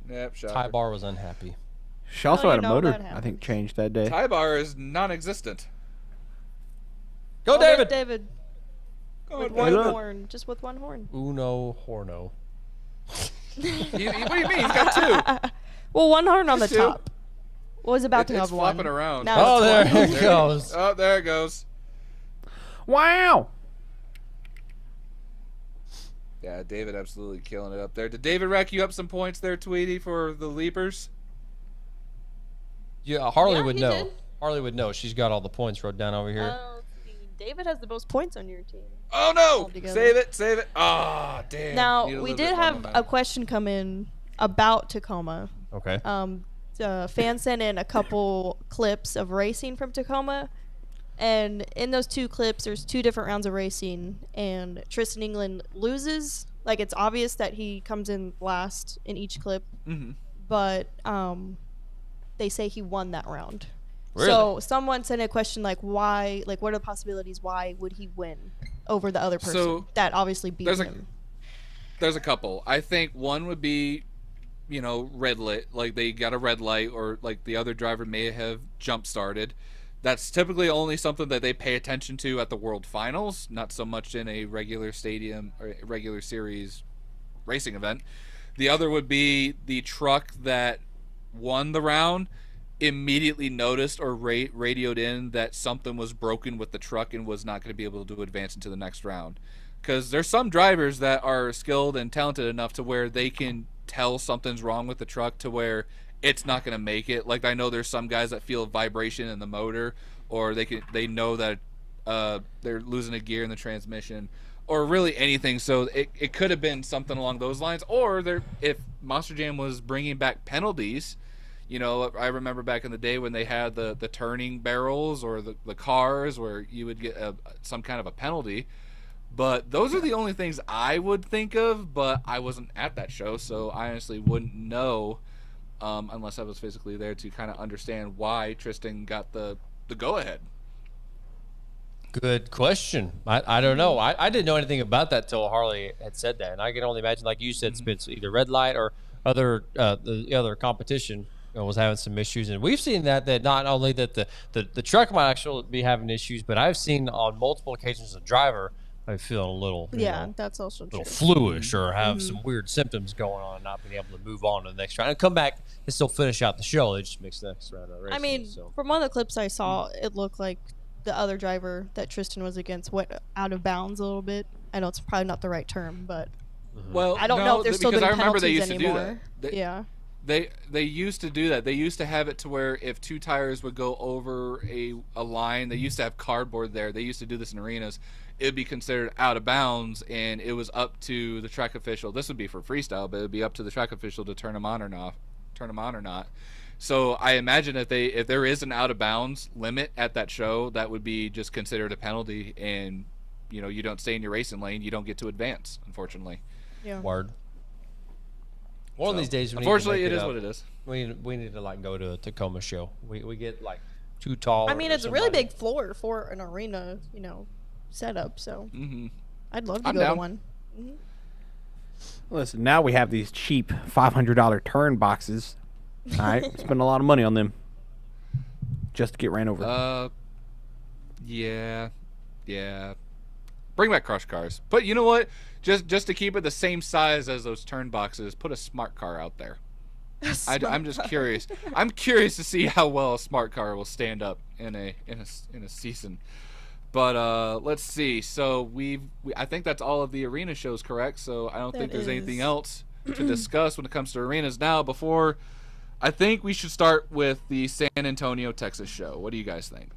Speaker 5: Yep, shocker.
Speaker 2: Ty Bar was unhappy.
Speaker 4: She also
Speaker 3: Oh,
Speaker 4: had
Speaker 3: you
Speaker 4: a
Speaker 3: know
Speaker 4: motor,
Speaker 3: that
Speaker 4: I
Speaker 3: happens.
Speaker 4: think, changed that day.
Speaker 5: Ty bar is non-existent.
Speaker 2: Go,
Speaker 3: Oh, there's
Speaker 2: David!
Speaker 3: David. With
Speaker 5: Hey,
Speaker 3: one
Speaker 4: look.
Speaker 3: horn. Just with one horn.
Speaker 2: Uno Horno.
Speaker 5: What do you mean? He's got two.
Speaker 3: Well, one horn on the
Speaker 5: Just two.
Speaker 3: top. Was about to
Speaker 5: It's
Speaker 3: have one.
Speaker 5: flopping around.
Speaker 3: Now
Speaker 2: Oh,
Speaker 3: it's
Speaker 2: there
Speaker 3: one.
Speaker 2: it goes.
Speaker 5: Oh, there it goes.
Speaker 4: Wow!
Speaker 5: Yeah, David absolutely killing it up there. Did David rack you up some points there, Tweety, for the leapers?
Speaker 2: Yeah, Harley
Speaker 3: Yeah,
Speaker 2: would
Speaker 3: he
Speaker 2: know.
Speaker 3: did.
Speaker 2: Harley would know. She's got all the points wrote down over here.
Speaker 3: Let's see. David has the most points on your team.
Speaker 5: Oh no!
Speaker 3: Altogether.
Speaker 5: Save it. Ah, damn. Need
Speaker 3: Now,
Speaker 5: a
Speaker 3: we
Speaker 5: little
Speaker 3: did
Speaker 5: bit more
Speaker 3: have
Speaker 5: momentum.
Speaker 3: a question come in about Tacoma.
Speaker 2: Okay.
Speaker 3: Fans sent in a couple clips of racing from Tacoma. And in those two clips, there's two different rounds of racing. And Tristan England loses. Like, it's obvious that he comes in last in each clip.
Speaker 5: Mm-hmm.
Speaker 3: But they say he won that round.
Speaker 2: Really?
Speaker 3: So someone sent a question like, why? Like, what are the possibilities? Why would he win over the other person
Speaker 5: So,
Speaker 3: that obviously beat
Speaker 5: there's a-
Speaker 3: him?
Speaker 5: There's a couple. I think one would be, red lit. Like they got a red light, or like the other driver may have jump started. That's typically only something that they pay attention to at the World Finals, not so much in a regular stadium or regular series racing event. The other would be the truck that won the round immediately noticed or radioed in that something was broken with the truck and was not going to be able to advance into the next round. Because there's some drivers that are skilled and talented enough to where they can tell something's wrong with the truck to where it's not going to make it. Like I know there's some guys that feel vibration in the motor, or they know that they're losing a gear in the transmission, or really anything. So it could have been something along those lines. Or if Monster Jam was bringing back penalties, I remember back in the day when they had the turning barrels or the cars where you would get some kind of a penalty. But those are the only things I would think of, but I wasn't at that show, so I honestly wouldn't know unless I was physically there to kind of understand why Tristan got the go-ahead.
Speaker 2: Good question. I don't know. I didn't know anything about that till Harley had said that, and I can only imagine, like you said, Spence, either red light or the other competition was having some issues, and we've seen that not only that the truck might actually be having issues, but I've seen on multiple occasions a driver I feel a little
Speaker 3: That's also true.
Speaker 2: little fluish or have some weird symptoms going on, and not being able to move on to the next round and come back and still finish out the show. They just mix the next round of racing.
Speaker 3: I mean, from one of the clips I saw, it looked like the other driver that Tristan was against went out of bounds a little bit. I know it's probably not the right term, but
Speaker 5: Well,
Speaker 3: I don't know if they're still
Speaker 5: because
Speaker 3: doing
Speaker 5: I remember they
Speaker 3: penalties
Speaker 5: used to
Speaker 3: anymore.
Speaker 5: do that.
Speaker 3: Yeah.
Speaker 5: They used to do that. They used to have it to where if two tires would go over a line, they used to have cardboard there. They used to do this in arenas. It would be considered out of bounds, and it was up to the track official. This would be for freestyle, but it would be up to the track official to turn them on or not. So I imagine if there is an out of bounds limit at that show, that would be just considered a penalty, and you don't stay in your racing lane, you don't get to advance, unfortunately.
Speaker 3: Yeah.
Speaker 2: word. One of these days, we
Speaker 5: Unfortunately,
Speaker 2: need to
Speaker 5: it
Speaker 2: make
Speaker 5: is
Speaker 2: up.
Speaker 5: what it is.
Speaker 2: We need to go to a Tacoma show. We get too tall.
Speaker 3: I mean,
Speaker 2: or
Speaker 3: it's a really
Speaker 2: somebody.
Speaker 3: big floor for an arena, setup. So
Speaker 5: Mm-hmm.
Speaker 3: I'd love to
Speaker 5: I'm
Speaker 3: go to
Speaker 5: down.
Speaker 3: one.
Speaker 4: Listen, now we have these cheap $500 turn boxes. All right, spend a lot of money on them just to get ran over.
Speaker 5: Yeah. Bring back crush cars, but you know what? Just to keep it the same size as those turn boxes, put a smart car out there. I'm just curious. I'm curious to see how well a smart car will stand up in a season. But let's see. So I think that's all of the arena shows, correct? So I don't think
Speaker 3: That
Speaker 5: there's anything
Speaker 3: is.
Speaker 5: else to discuss when it comes to arenas now. Before, I think we should start with the San Antonio, Texas show. What do you guys think?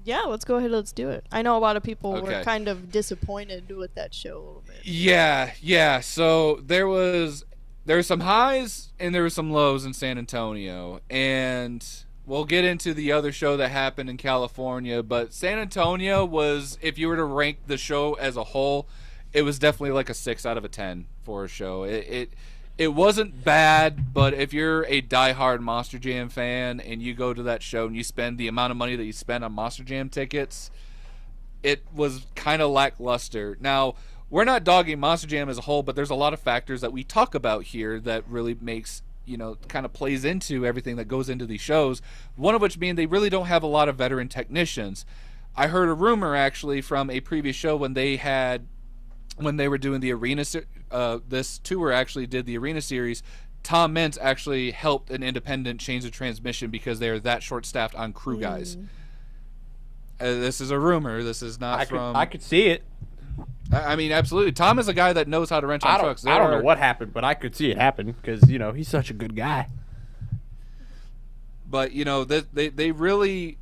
Speaker 3: Yeah, let's go ahead. Let's do it. I know a lot of people were
Speaker 5: Okay.
Speaker 3: kind of disappointed with that show a little bit.
Speaker 5: Yeah. So there were some highs and there were some lows in San Antonio, and we'll get into the other show that happened in California. But San Antonio was, if you were to rank the show as a whole, it was definitely like a 6 out of a 10 for a show. It wasn't bad, but if you're a diehard Monster Jam fan and you go to that show and you spend the amount of money that you spend on Monster Jam tickets, it was kind of lackluster. Now, we're not dogging Monster Jam as a whole, but there's a lot of factors that we talk about here that really makes, kind of plays into everything that goes into these shows. One of which being they really don't have a lot of veteran technicians. I heard a rumor actually from a previous show when they were doing the arena, this tour actually did the arena series. Tom Mintz actually helped an independent change the transmission because they're that short-staffed on crew guys. This is a rumor. This is not
Speaker 4: I could see it.
Speaker 5: I mean, absolutely. Tom is a guy that knows how to wrench on trucks.
Speaker 4: I don't know what happened, but I could see it happen because he's such a good guy.
Speaker 5: But they really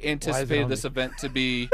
Speaker 5: anticipated this event to be,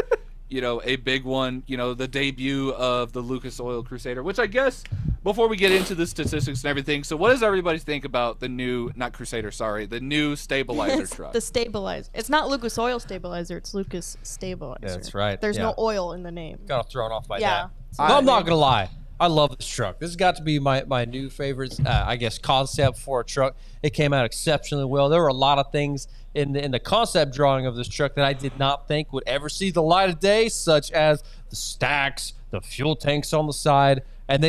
Speaker 5: a big one. The debut of the Lucas Oil Crusader, which I guess before we get into the statistics and everything. So, what does everybody think about the new, not Crusader, sorry, the new stabilizer truck?
Speaker 3: The stabilizer. It's not Lucas Oil Stabilizer. It's Lucas Stabilizer.
Speaker 2: That's right.
Speaker 3: There's no oil in the name.
Speaker 2: Got thrown off by
Speaker 3: Yeah.
Speaker 2: that. I'm not gonna lie. I love this truck. This has got to be my new favorites. I guess concept for a truck. It came out exceptionally well. There were a lot of things in the concept drawing of this truck that I did not think would ever see the light of day, such as the stacks, the fuel tanks on the side, and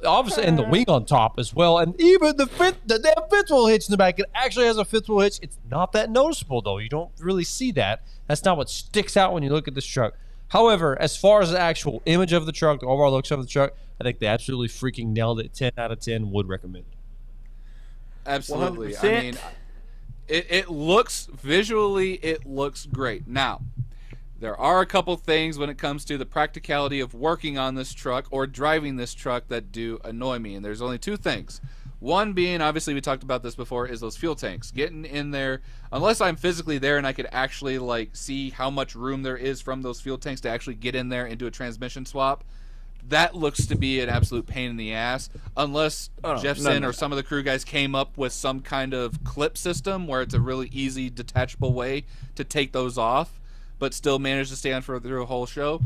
Speaker 2: obviously the wing on top as well, and even the damn fifth wheel hitch in the back. It actually has a fifth wheel hitch. It's not that noticeable though. You don't really see that. That's not what sticks out when you look at this truck. However, as far as the actual image of the truck, the overall looks of the truck, I think they absolutely freaking nailed it. 10 out of 10 would recommend.
Speaker 5: Absolutely.
Speaker 4: 100%.
Speaker 5: I mean, it looks visually, it looks great. Now, there are a couple things when it comes to the practicality of working on this truck or driving this truck that do annoy me, and there's only two things. One being, obviously we talked about this before, is those fuel tanks. Getting in there, unless I'm physically there and I could actually see how much room there is from those fuel tanks to actually get in there and do a transmission swap, that looks to be an absolute pain in the ass. Unless Jeffson or some of the crew guys came up with some kind of clip system where it's a really easy detachable way to take those off, but still manage to stay on through a whole show.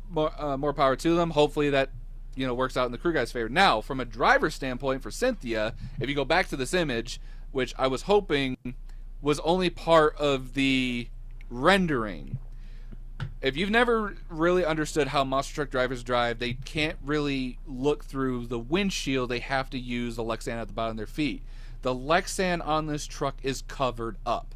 Speaker 5: More power to them. Hopefully that works out in the crew guy's favor. Now, from a driver's standpoint for Cynthia, if you go back to this image, which I was hoping was only part of the rendering. If you've never really understood how monster truck drivers drive, they can't really look through the windshield. They have to use the Lexan at the bottom of their feet. The Lexan on this truck is covered up.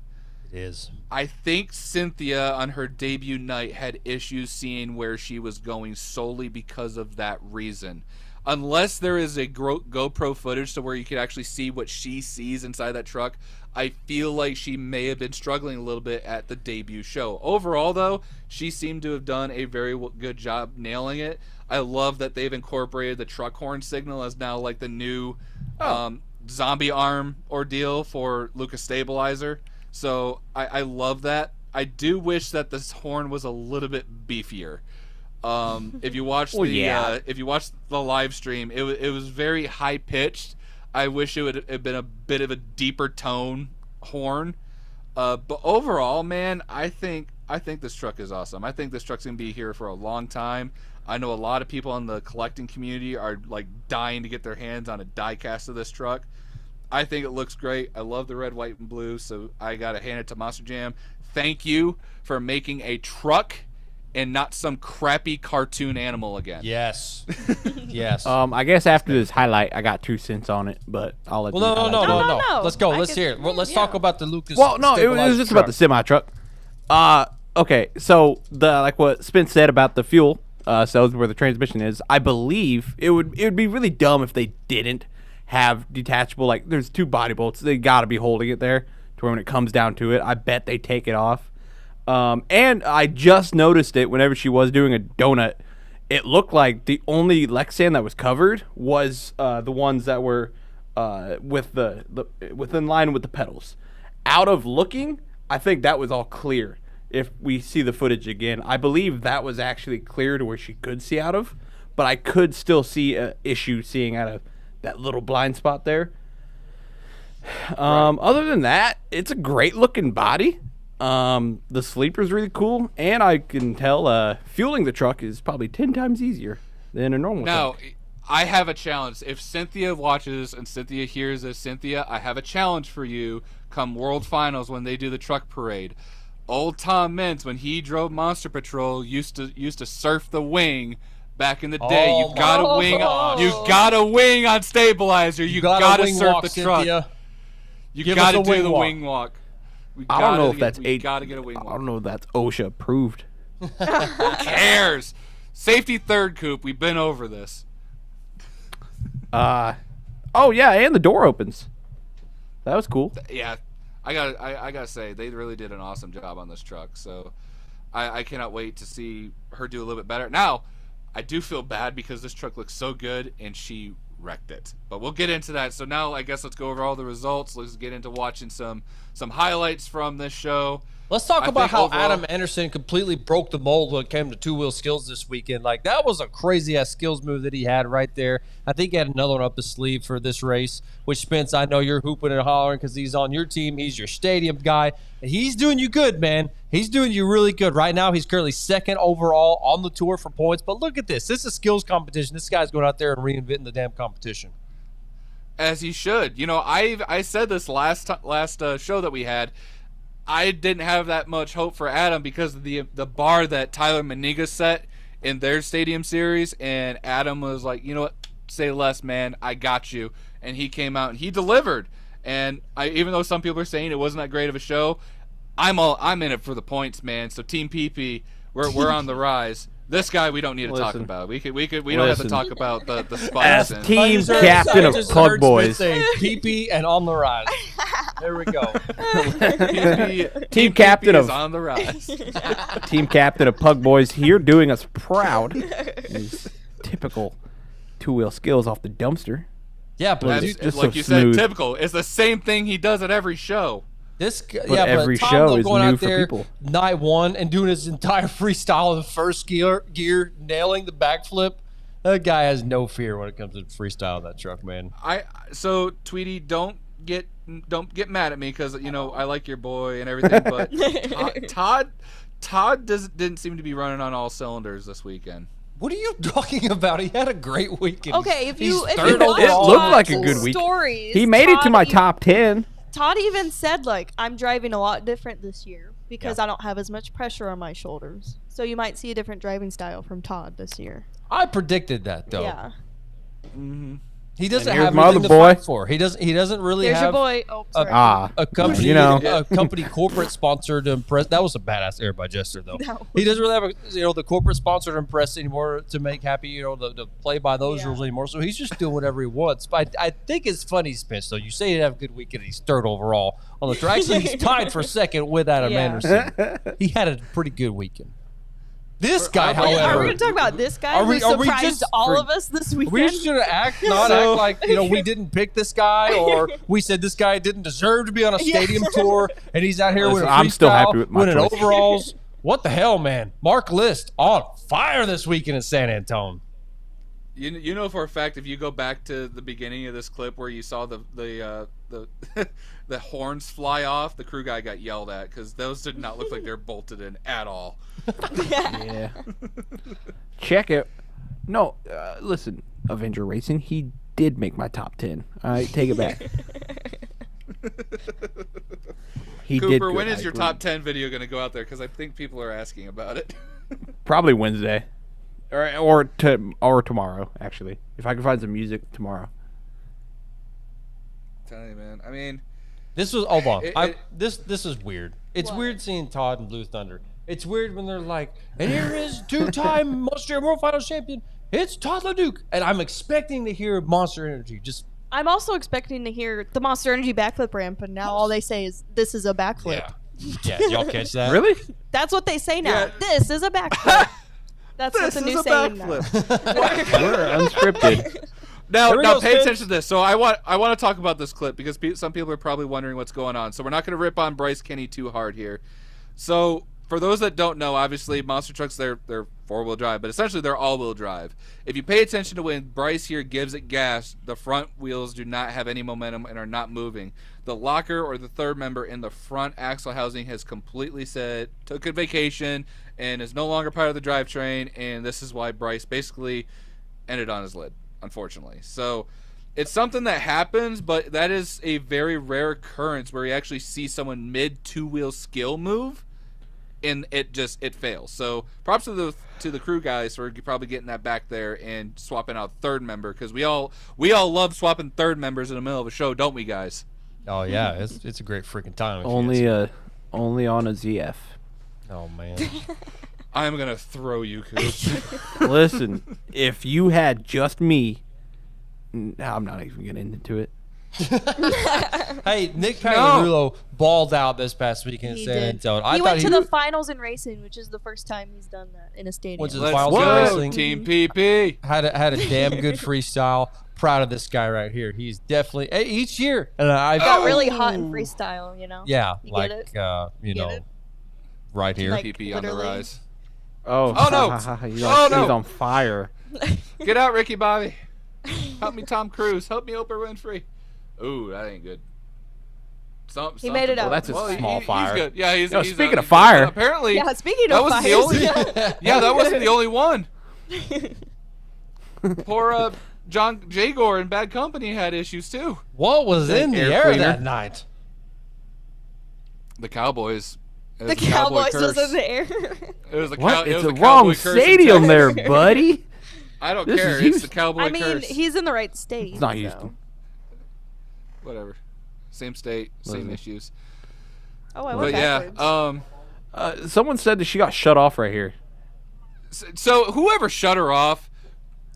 Speaker 2: It is.
Speaker 5: I think Cynthia on her debut night had issues seeing where she was going solely because of that reason. Unless there is a GoPro footage to where you could actually see what she sees inside that truck, I feel like she may have been struggling a little bit at the debut show. Overall, though, she seemed to have done a very good job nailing it. I love that they've incorporated the truck horn signal as now the new zombie arm ordeal for Lucas Stabilizer. So I love that. I do wish that this horn was a little bit beefier. If you watch if you watch the live stream, it was very high pitched. I wish it would have been a bit of a deeper tone horn. But overall, man, I think this truck is awesome. I think this truck's gonna be here for a long time. I know a lot of people in the collecting community are dying to get their hands on a die cast of this truck. I think it looks great. I love the red, white, and blue, so I gotta hand it to Monster Jam. Thank you for making a truck and not some crappy cartoon animal again.
Speaker 2: Yes. Yes.
Speaker 4: I guess after this highlight, I got 2 cents on it, but I'll let you
Speaker 3: No.
Speaker 2: Let's go. Let's hear it. Let's talk about the Lucas.
Speaker 4: Well, no, it was just about the semi truck. Okay, so what Spence said about the fuel cells where the transmission is, I believe it would be really dumb if they didn't have detachable. There's 2 body bolts. They got to be holding it there to where when it comes down to it, I bet they take it off. And I just noticed it whenever she was doing a donut. It looked like the only Lexan that was covered was the ones that were within line with the pedals. Out of looking, I think that was all clear. If we see the footage again, I believe that was actually clear to where she could see out of, but I could still see an issue seeing out of that little blind spot there. Other than that, it's a great looking body. The sleeper's really cool, and I can tell fueling the truck is probably 10 times easier than a normal truck.
Speaker 5: I have a challenge. If Cynthia watches and Cynthia hears this, Cynthia, I have a challenge for you come World Finals when they do the truck parade. Old Tom Mintz, when he drove Monster Patrol, used to surf the wing back in the day.
Speaker 2: Oh
Speaker 5: You got a wing. You got a wing on stabilizer. You got to surf the truck.
Speaker 2: Cynthia.
Speaker 5: You got to do the wing walk.
Speaker 4: I don't know if that's
Speaker 5: we got to get a wing
Speaker 4: I
Speaker 5: walk.
Speaker 4: don't know if that's OSHA approved.
Speaker 5: Who cares? Safety third, Coop. We've been over this.
Speaker 4: Oh yeah, and the door opens. That was cool.
Speaker 5: Yeah, I gotta say they really did an awesome job on this truck. So I cannot wait to see her do a little bit better. Now, I do feel bad because this truck looks so good and she wrecked it. But we'll get into that. So now I guess let's go over all the results. Let's get into watching some highlights from this show.
Speaker 2: Let's talk about how
Speaker 5: overall,
Speaker 2: Adam Anderson completely broke the mold when it came to two-wheel skills this weekend. Like, that was a crazy-ass skills move that he had right there. I think he had another one up his sleeve for this race, which, Spence, I know you're hooping and hollering because he's on your team. He's your stadium guy. And he's doing you good, man. He's doing you really good. Right now, he's currently second overall on the tour for points. But look at this. This is a skills competition. This guy's going out there and reinventing the damn competition.
Speaker 5: As he should. You know, I said this last show that we had. I didn't have that much hope for Adam because of the bar that Tyler Maniga set in their stadium series, and Adam was like, you know what, say less, man, I got you. And he came out and he delivered. And even though some people are saying it wasn't that great of a show, I'm in it for the points, man. So Team PP, we're on the rise. This guy we don't need to talk about. We don't have to talk about the spikes.
Speaker 4: As team captain of Pug Boys,
Speaker 2: PP and on the rise. There we go.
Speaker 4: Team captain
Speaker 5: PP
Speaker 4: of
Speaker 5: is on the rise.
Speaker 4: Team captain of Pug Boys here, doing us proud. His typical two-wheel skills off the dumpster.
Speaker 2: Yeah, but
Speaker 5: That's,
Speaker 4: just
Speaker 5: like
Speaker 4: so
Speaker 5: you
Speaker 4: smooth.
Speaker 5: said, typical. It's the same thing he does at every show.
Speaker 4: Every
Speaker 2: Tom,
Speaker 4: show
Speaker 2: though,
Speaker 4: is
Speaker 2: going
Speaker 4: new
Speaker 2: out
Speaker 4: for
Speaker 2: there
Speaker 4: people.
Speaker 2: night one and doing his entire freestyle in the first gear, nailing the backflip. That guy has no fear when it comes to freestyle in that truck, man.
Speaker 5: So Tweety, don't get mad at me because you know I like your boy and everything, but Todd didn't seem to be running on all cylinders this weekend.
Speaker 2: What are you talking about? He had a great weekend.
Speaker 3: Okay, if you
Speaker 2: third
Speaker 3: watch
Speaker 4: It looked like a
Speaker 3: Todd's
Speaker 4: good week.
Speaker 3: stories,
Speaker 4: He made it to my
Speaker 3: Todd
Speaker 4: top 10.
Speaker 3: Todd even said, like, I'm driving a lot different this year because I don't have as much pressure on my shoulders. So you might see a different driving style from Todd this year.
Speaker 2: I predicted that though.
Speaker 3: Yeah.
Speaker 2: He doesn't
Speaker 4: And here's
Speaker 2: have
Speaker 4: my
Speaker 2: anything
Speaker 4: other
Speaker 2: to
Speaker 4: boy.
Speaker 2: fight for. He doesn't really
Speaker 3: There's your
Speaker 2: have
Speaker 3: boy. Oh, sorry.
Speaker 2: a company,
Speaker 4: you know.
Speaker 2: a company corporate sponsor to impress. That was a badass air by Jester, though.
Speaker 3: No.
Speaker 2: He doesn't really have the corporate sponsor to impress anymore, to make happy, to play by those rules anymore. So he's just doing whatever he wants. But I think it's funny, Spence, though. You say he'd have a good weekend, he's third overall on the track. Actually, he's tied for second with Adam Anderson. He had a pretty good weekend. This guy,
Speaker 3: Are we
Speaker 2: however,
Speaker 3: going to talk about this guy who
Speaker 2: are we
Speaker 3: surprised
Speaker 2: just-
Speaker 3: all of us this weekend?
Speaker 2: we just gonna act like we didn't pick this guy, or we said this guy didn't deserve to be on a stadium tour, and he's out here with a freestyle,
Speaker 4: I'm still happy with my
Speaker 2: winning
Speaker 4: choice.
Speaker 2: overalls. What the hell, man? Mark List on fire this weekend in San Antonio.
Speaker 5: You know for a fact if you go back to the beginning of this clip where you saw the the horns fly off, the crew guy got yelled at because those did not look like they're bolted in at all.
Speaker 4: Yeah. Check it. No, listen, Avenger Racing, he did make my top 10. All right, take it back. He did
Speaker 5: Cooper,
Speaker 4: good,
Speaker 5: when
Speaker 4: I
Speaker 5: is your
Speaker 4: agree.
Speaker 5: top 10 video going to go out there? Because I think people are asking about it.
Speaker 4: Probably Wednesday. Or tomorrow, actually. If I can find some music tomorrow.
Speaker 5: Tell you, man. I mean,
Speaker 2: This was this is weird. It's
Speaker 3: What?
Speaker 2: weird seeing Todd and Blue Thunder. It's weird when they're like, and here is two-time Monster World Finals champion. It's Todd LeDuc, and I'm expecting to hear Monster Energy. Just
Speaker 3: I'm also expecting to hear the Monster Energy backflip ramp, and now all they say is, this is a backflip.
Speaker 2: yeah. Y'all catch that?
Speaker 4: Really?
Speaker 3: That's what they say now.
Speaker 5: Yeah.
Speaker 3: This is a backflip. That's what
Speaker 5: this
Speaker 3: the
Speaker 5: is
Speaker 3: new
Speaker 5: a
Speaker 3: saying now.
Speaker 5: backflip.
Speaker 4: We're unscripted.
Speaker 5: Now
Speaker 2: There we go,
Speaker 5: pay
Speaker 2: Spence.
Speaker 5: attention to this. So I want to talk about this clip because some people are probably wondering what's going on. So we're not going to rip on Bryce Kenny too hard here. So for those that don't know, obviously monster trucks they're four-wheel drive, but essentially they're all-wheel drive. If you pay attention to when Bryce here gives it gas, the front wheels do not have any momentum and are not moving. The locker or the third member in the front axle housing has completely took a vacation and is no longer part of the drivetrain, and this is why Bryce basically ended on his lid. unfortunately. So it's something that happens, but that is a very rare occurrence where you actually see someone mid two-wheel skill move and it fails. So props to the crew guys for probably getting that back there and swapping out third member, because we all love swapping third members in the middle of a show, don't we, guys?
Speaker 2: Oh yeah, it's a great freaking time.
Speaker 4: Only on a ZF.
Speaker 2: Oh man.
Speaker 5: I'm gonna throw you, Coop.
Speaker 4: Listen, if you had just me, I'm not even getting into it.
Speaker 2: Hey, Nick Pagarulo balled out this past weekend in
Speaker 3: He
Speaker 2: San
Speaker 3: did.
Speaker 2: Antonio.
Speaker 3: He went to the finals in racing, which is the first time he's done that in a stadium.
Speaker 2: Went to the
Speaker 5: Let's
Speaker 2: finals in
Speaker 5: go,
Speaker 2: racing.
Speaker 5: Team PP.
Speaker 2: Had a damn good freestyle. Proud of this guy right here. He's definitely each year. And I
Speaker 3: got really hot in freestyle, you know?
Speaker 2: Yeah,
Speaker 3: You
Speaker 2: like
Speaker 3: get it?
Speaker 2: you
Speaker 3: Get
Speaker 2: know,
Speaker 3: it?
Speaker 2: right here.
Speaker 3: Like,
Speaker 5: PP on the
Speaker 3: literally.
Speaker 5: rise.
Speaker 4: Oh
Speaker 5: no!
Speaker 4: He's
Speaker 5: Oh, no!
Speaker 4: on fire.
Speaker 5: Get out, Ricky Bobby. Help me, Tom Cruise. Help me, Oprah Winfrey. Ooh, that ain't good.
Speaker 3: He made it out.
Speaker 4: Well, that's a small fire.
Speaker 5: He's good. Yeah, he's.
Speaker 4: Yo,
Speaker 5: he's
Speaker 4: speaking of
Speaker 5: he's
Speaker 4: fire.
Speaker 5: apparently
Speaker 3: Yeah, speaking
Speaker 5: that
Speaker 3: of
Speaker 5: was
Speaker 3: fires.
Speaker 5: the only. Yeah, that wasn't the only one. Poor John Jagor in Bad Company had issues too.
Speaker 2: What was in the
Speaker 4: Air
Speaker 2: air
Speaker 4: cleaner.
Speaker 2: that night?
Speaker 5: The Cowboys. It was
Speaker 3: The
Speaker 5: a cowboy
Speaker 3: Cowboys was
Speaker 5: curse.
Speaker 3: in the air.
Speaker 5: It was a
Speaker 4: What?
Speaker 5: it
Speaker 4: It's
Speaker 5: was
Speaker 4: a
Speaker 5: cowboy
Speaker 4: wrong
Speaker 5: curse in
Speaker 4: stadium
Speaker 5: Texas.
Speaker 4: there, buddy.
Speaker 5: I don't
Speaker 4: This
Speaker 5: care.
Speaker 4: is
Speaker 5: It's
Speaker 4: Houston.
Speaker 5: the cowboy
Speaker 3: I mean,
Speaker 5: curse.
Speaker 3: he's in the right state.
Speaker 4: It's not
Speaker 3: so.
Speaker 4: Houston.
Speaker 5: Whatever. Same state, same
Speaker 4: Listen.
Speaker 5: issues.
Speaker 3: Oh, I
Speaker 5: But
Speaker 3: went
Speaker 5: yeah,
Speaker 3: backwards.
Speaker 4: Someone said that she got shut off right here.
Speaker 5: So whoever shut her off,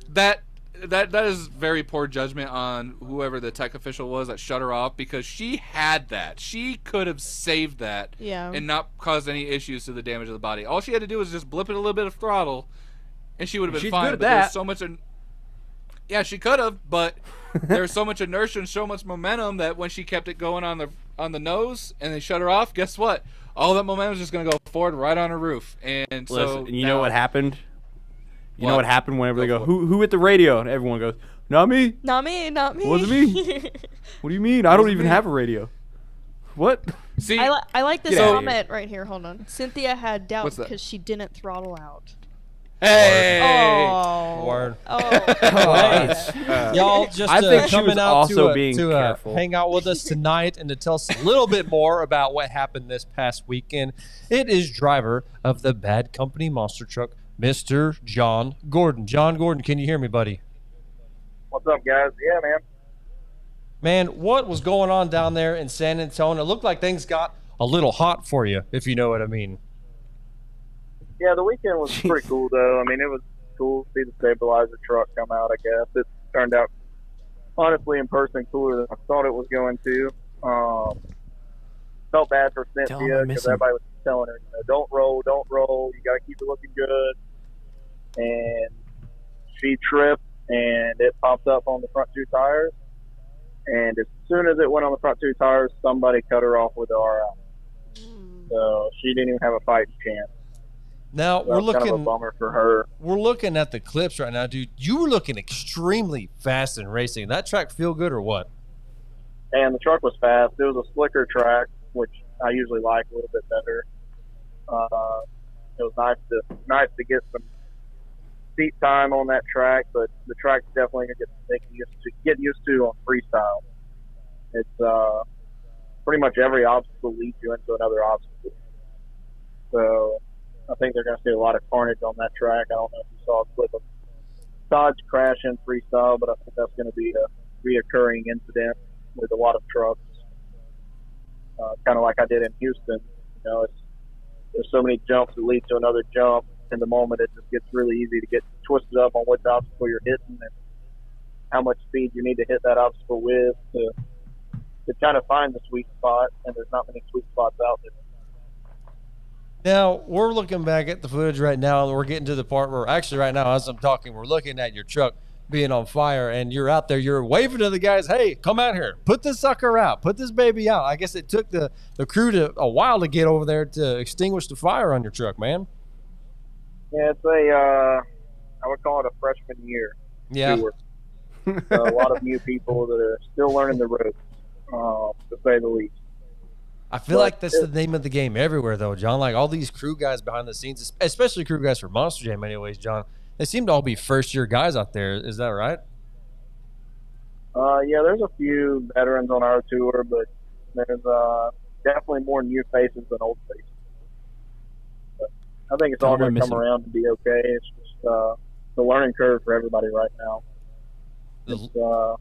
Speaker 5: that is very poor judgment on whoever the tech official was that shut her off, because she had that. She could have saved that
Speaker 3: Yeah.
Speaker 5: and not caused any issues to the damage of the body. All she had to do was just blip it a little bit of throttle, and she would have been
Speaker 4: She's
Speaker 5: fine.
Speaker 4: good at
Speaker 5: But there's
Speaker 4: that.
Speaker 5: so much. Yeah, she could have, but there's so much inertia and so much momentum that when she kept it going on the nose and they shut her off, guess what? All that momentum is just going to go forward right on her roof. And so
Speaker 4: Listen, you know
Speaker 5: now-
Speaker 4: what happened? You know
Speaker 5: What?
Speaker 4: what happened whenever they
Speaker 5: Go
Speaker 4: go,
Speaker 5: for it.
Speaker 4: who hit the radio? And everyone goes, not me.
Speaker 3: Not me, not me.
Speaker 4: Wasn't me. What do you mean? I don't even have a radio. What?
Speaker 5: See,
Speaker 3: I like this
Speaker 4: Get outta
Speaker 3: comment right here. Hold on. Cynthia had doubts
Speaker 5: What's that?
Speaker 3: because she didn't throttle out.
Speaker 5: hey,
Speaker 3: Oh.
Speaker 2: Word.
Speaker 3: Oh.
Speaker 2: Y'all just
Speaker 4: I think she
Speaker 2: coming
Speaker 4: was
Speaker 2: out
Speaker 4: also
Speaker 2: to,
Speaker 4: being
Speaker 2: to
Speaker 4: careful.
Speaker 2: hang out with us tonight and to tell us a little bit more about what happened this past weekend. It is driver of the Bad Company monster truck, Mr. John Gordon. John Gordon, can you hear me, buddy?
Speaker 6: What's up, guys? Yeah, man.
Speaker 2: Man, what was going on down there in San Antonio? It looked like things got a little hot for you, if you know what I mean.
Speaker 6: Yeah, the weekend was pretty cool, though. I mean, it was cool to see the stabilizer truck come out, I guess. It turned out, honestly, in person, cooler than I thought it was going to. Felt bad for
Speaker 4: Tell 'em
Speaker 6: Cynthia
Speaker 4: I
Speaker 6: because
Speaker 4: miss 'em.
Speaker 6: everybody was telling her, don't roll. You got to keep it looking good. And she tripped, and it popped up on the front two tires. And as soon as it went on the front two tires, somebody cut her off with the RL. So she didn't even have a fighting chance.
Speaker 2: Now
Speaker 6: So
Speaker 2: we're
Speaker 6: that's kind of a
Speaker 2: looking
Speaker 6: bummer for her.
Speaker 2: we're looking at the clips right now, dude. You were looking extremely fast in racing. That track feel good or what?
Speaker 6: And the truck was fast. It was a slicker track, which I usually like a little bit better. It was nice to get some seat time on that track, but the track's definitely gonna get used to on freestyle. It's pretty much every obstacle leads you into another obstacle. So I think they're gonna see a lot of carnage on that track. I don't know if you saw a clip of Dodge crash in freestyle, but I think that's gonna be a reoccurring incident with a lot of trucks. Kind of like I did in Houston. You know, there's so many jumps that lead to another jump. In the moment, it just gets really easy to get twisted up on which obstacle you're hitting and how much speed you need to hit that obstacle with to kind of find the sweet spot. And there's not many sweet spots out there.
Speaker 2: Now, we're looking back at the footage right now, and we're getting to the part where, actually right now, as I'm talking, we're looking at your truck being on fire, and you're out there, you're waving to the guys, hey, come out here, put this sucker out, put this baby out. I guess it took the crew a while to get over there to extinguish the fire on your truck, man.
Speaker 6: Yeah, it's I would call it a freshman year.
Speaker 2: Yeah.
Speaker 6: tour. So a lot of new people that are still learning the ropes, to say the least.
Speaker 2: I feel like that's the name of the game everywhere, though, John. Like all these crew guys behind the scenes, especially crew guys for Monster Jam anyways, John, they seem to all be first-year guys out there. Is that right?
Speaker 6: Yeah, there's a few veterans on our tour, but there's definitely more new faces than old faces. But I think it's all going to come around to be okay. It's just the learning curve for everybody right now. It's going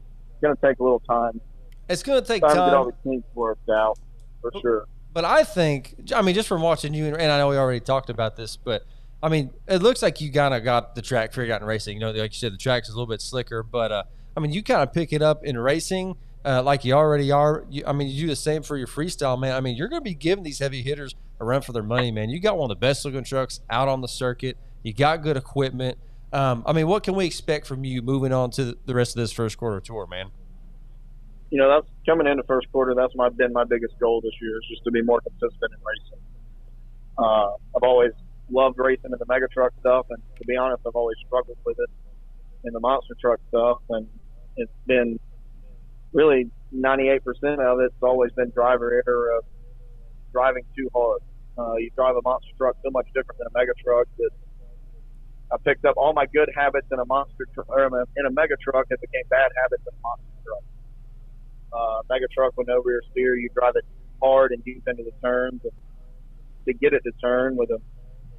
Speaker 6: to take a little time.
Speaker 2: It's going to take
Speaker 6: time to
Speaker 2: time.
Speaker 6: get all the kinks worked out, for sure.
Speaker 2: But I think, I mean, just from watching you, and I know we already talked about this, but I mean, it looks like you kind of got the track figured out in racing. You know, like you said, the track's a little bit slicker, but I mean, you kind of pick it up in racing like you already are. I mean, you do the same for your freestyle, man. I mean, you're going to be giving these heavy hitters a run for their money, man. You got one of the best looking trucks out on the circuit. You got good equipment. I mean, what can we expect from you moving on to the rest of this first quarter tour, man?
Speaker 6: You know, that's coming into first quarter. That's been my biggest goal this year, is just to be more consistent in racing. I've always loved racing in the mega truck stuff, and to be honest, I've always struggled with it in the monster truck stuff. And it's been really 98% of it's always been driver error of driving too hard. You drive a monster truck so much different than a mega truck that I picked up all my good habits in a monster truck, or in a mega truck, and became bad habits in a monster truck. Mega truck with no rear steer, you drive it hard and deep into the turns. And to get it to turn with a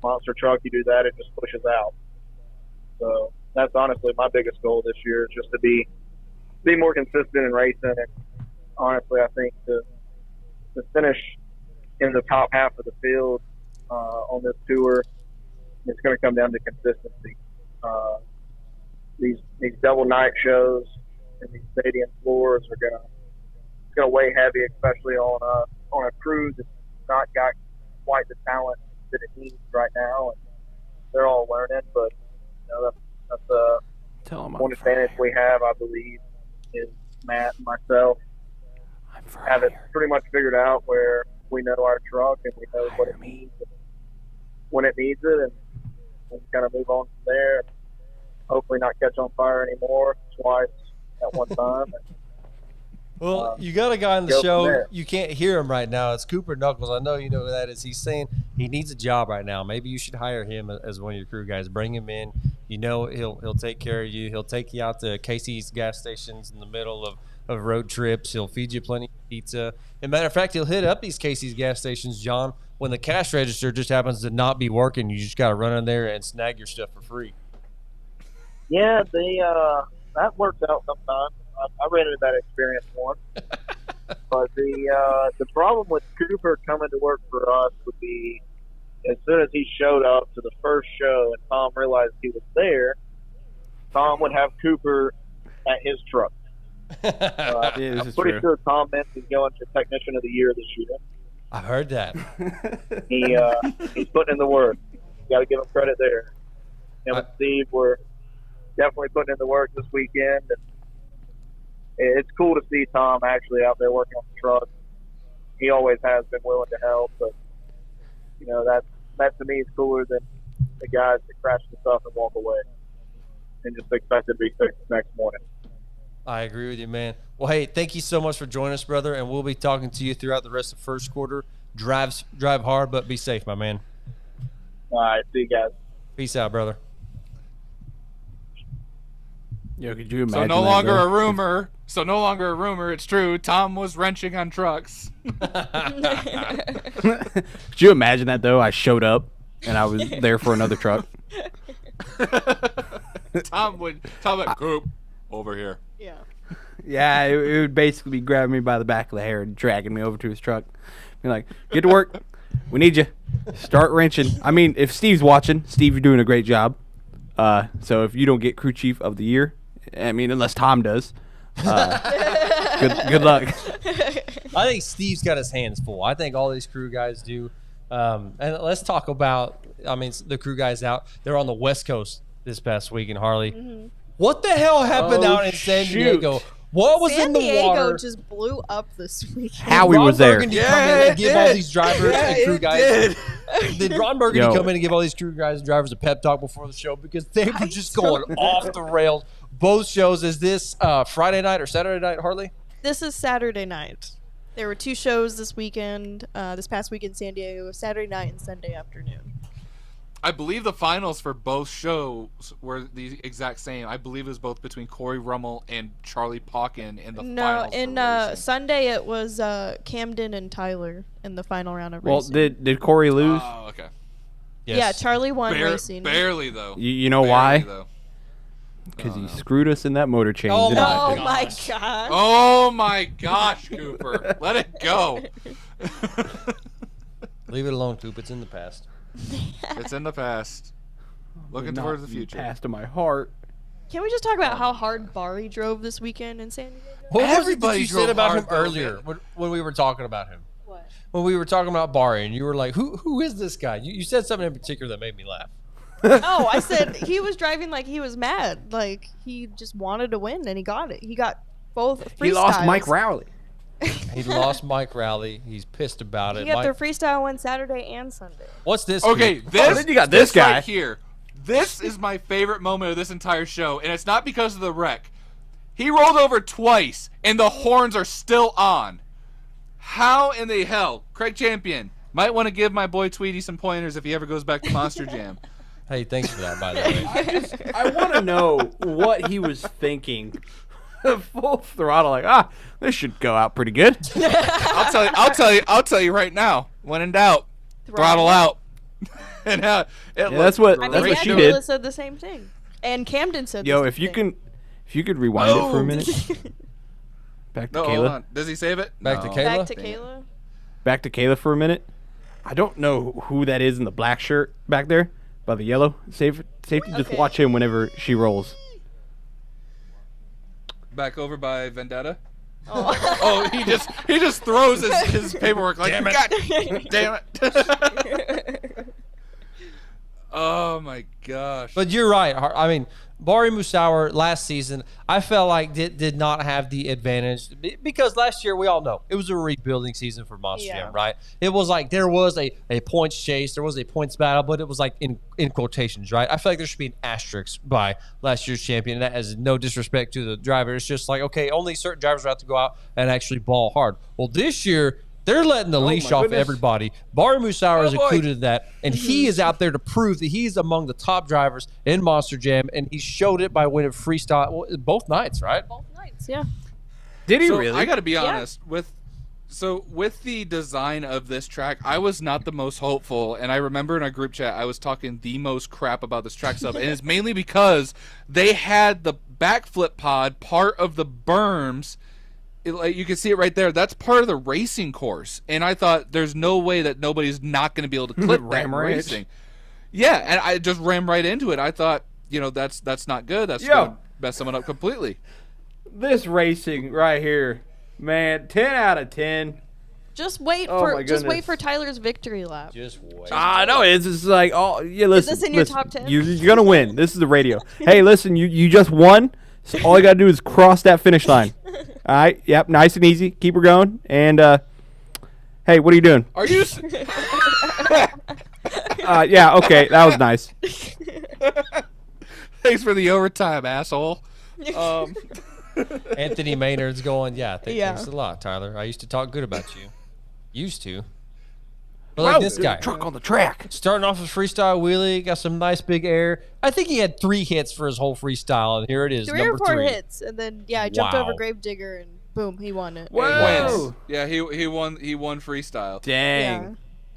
Speaker 6: monster truck, you do that, it just pushes out. So that's honestly my biggest goal this year, is just to be more consistent in racing. And honestly, I think to finish in the top half of the field on this tour, it's going to come down to consistency. These double night shows and these stadium floors are going to weigh heavy, especially on a crew that's not got quite the talent that it needs right now, and they're all learning. But you know, that's one advantage we have, I believe, is Matt and myself have it pretty much figured out, where we know our truck and we know what it needs and when it needs it, and we kind of move on from there. And hopefully, not catch on fire anymore twice at one time.
Speaker 2: Well, you got a guy on the show. You can't hear him right now. It's Cooper Knuckles. I know you know who that is. He's saying he needs a job right now. Maybe you should hire him as one of your crew guys. Bring him in. You know he'll take care of you. He'll take you out to Casey's gas stations in the middle of road trips. He'll feed you plenty of pizza. As a matter of fact, he'll hit up these Casey's gas stations, John, when the cash register just happens to not be working. You just got to run in there and snag your stuff for free.
Speaker 6: Yeah, that works out sometimes. I ran into that experience once. But the problem with Cooper coming to work for us would be, as soon as he showed up to the first show and Tom realized he was there, Tom would have Cooper at his truck. I'm pretty sure Tom Mintz is going for Technician of the Year this year.
Speaker 2: I've heard that.
Speaker 6: He's putting in the work. Got to give him credit there. Him and Steve were definitely putting in the work this weekend. And it's cool to see Tom actually out there working on the truck. He always has been willing to help, but you know, that to me is cooler than the guys that crash the stuff and walk away and just expect it to be fixed next morning.
Speaker 2: I agree with you, man. Well, hey, thank you so much for joining us, brother, and we'll be talking to you throughout the rest of the first quarter. Drive hard, but be safe, my man.
Speaker 6: All right, see you guys.
Speaker 2: Peace out, brother.
Speaker 4: Yo, could you imagine?
Speaker 5: So no longer a rumor. It's true. Tom was wrenching on trucks.
Speaker 4: Could you imagine that though? I showed up and I was there for another truck.
Speaker 5: Tom would Coop over here.
Speaker 3: Yeah.
Speaker 4: Yeah, it would basically be grabbing me by the back of the hair and dragging me over to his truck. Be like, get to work. We need you. Start wrenching. I mean, if Steve's watching, Steve, you're doing a great job. So if you don't get crew chief of the year, I mean, unless Tom does, good luck.
Speaker 2: I think Steve's got his hands full. I think all these crew guys do. And let's talk about, I mean, the crew guys out. They're on the West Coast this past week in Harley. Mm-hmm. What the hell happened out in San Diego? What was in the water?
Speaker 3: San Diego just blew up this weekend.
Speaker 4: Howie was there.
Speaker 2: Come in and give all these drivers and crew guys. Did Ron Burgundy come in and give all these crew guys and drivers a pep talk before the show, because they were just going off the rails? Both shows. Is this Friday night or Saturday night, Harley?
Speaker 3: This is Saturday night. There were two shows this weekend, this past week in San Diego, Saturday night and Sunday afternoon.
Speaker 5: I believe the finals for both shows were the exact same. I believe it was both between Corey Rummel and Charlie Pauken in the finals.
Speaker 3: No, in Sunday it was Camden and Tyler in the final round of
Speaker 4: Well,
Speaker 3: racing.
Speaker 4: did Corey lose?
Speaker 5: Oh, okay.
Speaker 2: Yes.
Speaker 3: Yeah, Charlie won racing.
Speaker 5: Barely, though.
Speaker 4: You know
Speaker 5: Barely,
Speaker 4: why?
Speaker 5: though.
Speaker 4: Because he screwed us in that motor change.
Speaker 2: Oh,
Speaker 4: didn't he?
Speaker 3: Oh
Speaker 2: gosh.
Speaker 3: my god.
Speaker 5: Oh my gosh, Cooper. Let it go.
Speaker 2: Leave it alone, Coop. It's in the past.
Speaker 5: It's in the past. Looking
Speaker 4: Not
Speaker 5: towards the future.
Speaker 4: Past of my heart.
Speaker 3: Can we just talk about how hard Bari drove this weekend in San Diego?
Speaker 2: What was it that
Speaker 5: Everybody
Speaker 2: you said
Speaker 5: drove
Speaker 2: about
Speaker 5: hard,
Speaker 2: him
Speaker 5: though,
Speaker 2: earlier
Speaker 5: man.
Speaker 2: when we were talking about him?
Speaker 3: What?
Speaker 2: When we were talking about Bari, and you were like, "Who is this guy?" You said something in particular that made me laugh.
Speaker 3: Oh, I said he was driving like he was mad. Like he just wanted to win, and he got it. He got both freestyles.
Speaker 4: He lost Mike Rowley.
Speaker 2: He lost Mike Rowley. He's pissed about it.
Speaker 3: He got
Speaker 2: Mike,
Speaker 3: their freestyle win Saturday and Sunday.
Speaker 2: what's this?
Speaker 5: Okay,
Speaker 2: Coop?
Speaker 5: this,
Speaker 4: then you got this guy.
Speaker 5: right here. This is my favorite moment of this entire show, and it's not because of the wreck. He rolled over twice, and the horns are still on. How in the hell? Craig Champion might want to give my boy Tweety some pointers if he ever goes back to Monster Jam.
Speaker 2: Hey, thanks for that, by the way.
Speaker 4: I want to know what he was thinking. Full throttle, like, this should go out pretty good.
Speaker 5: I'll tell you right now. When in doubt, throttle out. And
Speaker 4: that's what
Speaker 3: I mean,
Speaker 4: that's what she
Speaker 3: Angela
Speaker 4: did.
Speaker 3: said the same thing, and Camden said.
Speaker 4: Yo,
Speaker 3: the
Speaker 4: if
Speaker 3: same
Speaker 4: you
Speaker 3: thing.
Speaker 4: could rewind it for a minute. Back to
Speaker 5: No, hold
Speaker 4: Kayla.
Speaker 5: on. Does he save it?
Speaker 2: Back to
Speaker 5: No.
Speaker 2: Kayla?
Speaker 3: Back to Kayla.
Speaker 4: Back to Kayla for a minute. I don't know who that is in the black shirt back there by the yellow. Safety. Just
Speaker 3: Okay.
Speaker 4: watch him whenever she rolls.
Speaker 5: Back over by Vendetta.
Speaker 3: Oh.
Speaker 5: Oh, he just throws his paperwork like,
Speaker 2: Damn it.
Speaker 5: God damn it. Oh my gosh.
Speaker 2: But you're right. I mean, Bari Musauer last season, I felt like did not have the advantage because last year we all know it was a rebuilding season for Monster
Speaker 3: Yeah.
Speaker 2: Jam, right? It was like there was a points chase, there was a points battle, but it was like in quotations, right? I feel like there should be an asterisk by last year's champion. And that has no disrespect to the driver. It's just like, okay, only certain drivers have to go out and actually ball hard. Well, this year, they're letting the leash
Speaker 4: my
Speaker 2: off
Speaker 4: goodness.
Speaker 2: everybody. Bari Musauer is
Speaker 5: Oh, boy.
Speaker 2: included in that, and he is out there to prove that he's among the top drivers in Monster Jam, and he showed it by winning freestyle both nights, right?
Speaker 3: Both nights, yeah.
Speaker 4: Did he
Speaker 5: So,
Speaker 4: really?
Speaker 5: I got to be honest with the design of this track, I was not the most hopeful, and I remember in our group chat I was talking the most crap about this track sub, and it's mainly because they had the backflip pod part of the berms. Like you can see it right there. That's part of the racing course, and I thought there's no way that nobody's not going to be able to clip that
Speaker 4: Ram
Speaker 5: in
Speaker 4: right.
Speaker 5: racing. Yeah, and I just rammed right into it. I thought, that's not good. That's
Speaker 4: Yo.
Speaker 5: going to mess someone up completely.
Speaker 4: This racing right here, man, 10 out of 10.
Speaker 3: Just wait
Speaker 4: Oh my goodness.
Speaker 3: for Tyler's victory lap.
Speaker 2: Just wait.
Speaker 4: I know it's just like, listen.
Speaker 3: this in your
Speaker 4: listen,
Speaker 3: top 10?
Speaker 4: You're gonna win. This is the radio. Hey, listen, you just won. So all you gotta do is cross that finish line. All right. Yep. Nice and easy. Keep her going. And hey, what are you doing?
Speaker 5: Are you?
Speaker 4: Yeah. Okay. That was nice.
Speaker 5: Thanks for the overtime, asshole.
Speaker 2: Anthony Maynard's going,
Speaker 3: Yeah.
Speaker 2: thanks a lot, Tyler. I used to talk good about you. Used to. But like this guy.
Speaker 4: Truck on the track.
Speaker 2: Starting off with freestyle wheelie, got some nice big air. I think he had 3 hits for his whole freestyle, and here it is,
Speaker 3: 3
Speaker 2: number
Speaker 3: or 4
Speaker 2: 3.
Speaker 3: hits, and then I jumped
Speaker 2: Wow.
Speaker 3: over Gravedigger, and boom, he won it.
Speaker 4: Whoa.
Speaker 5: Yeah, he won freestyle.
Speaker 4: Dang.
Speaker 3: Yeah.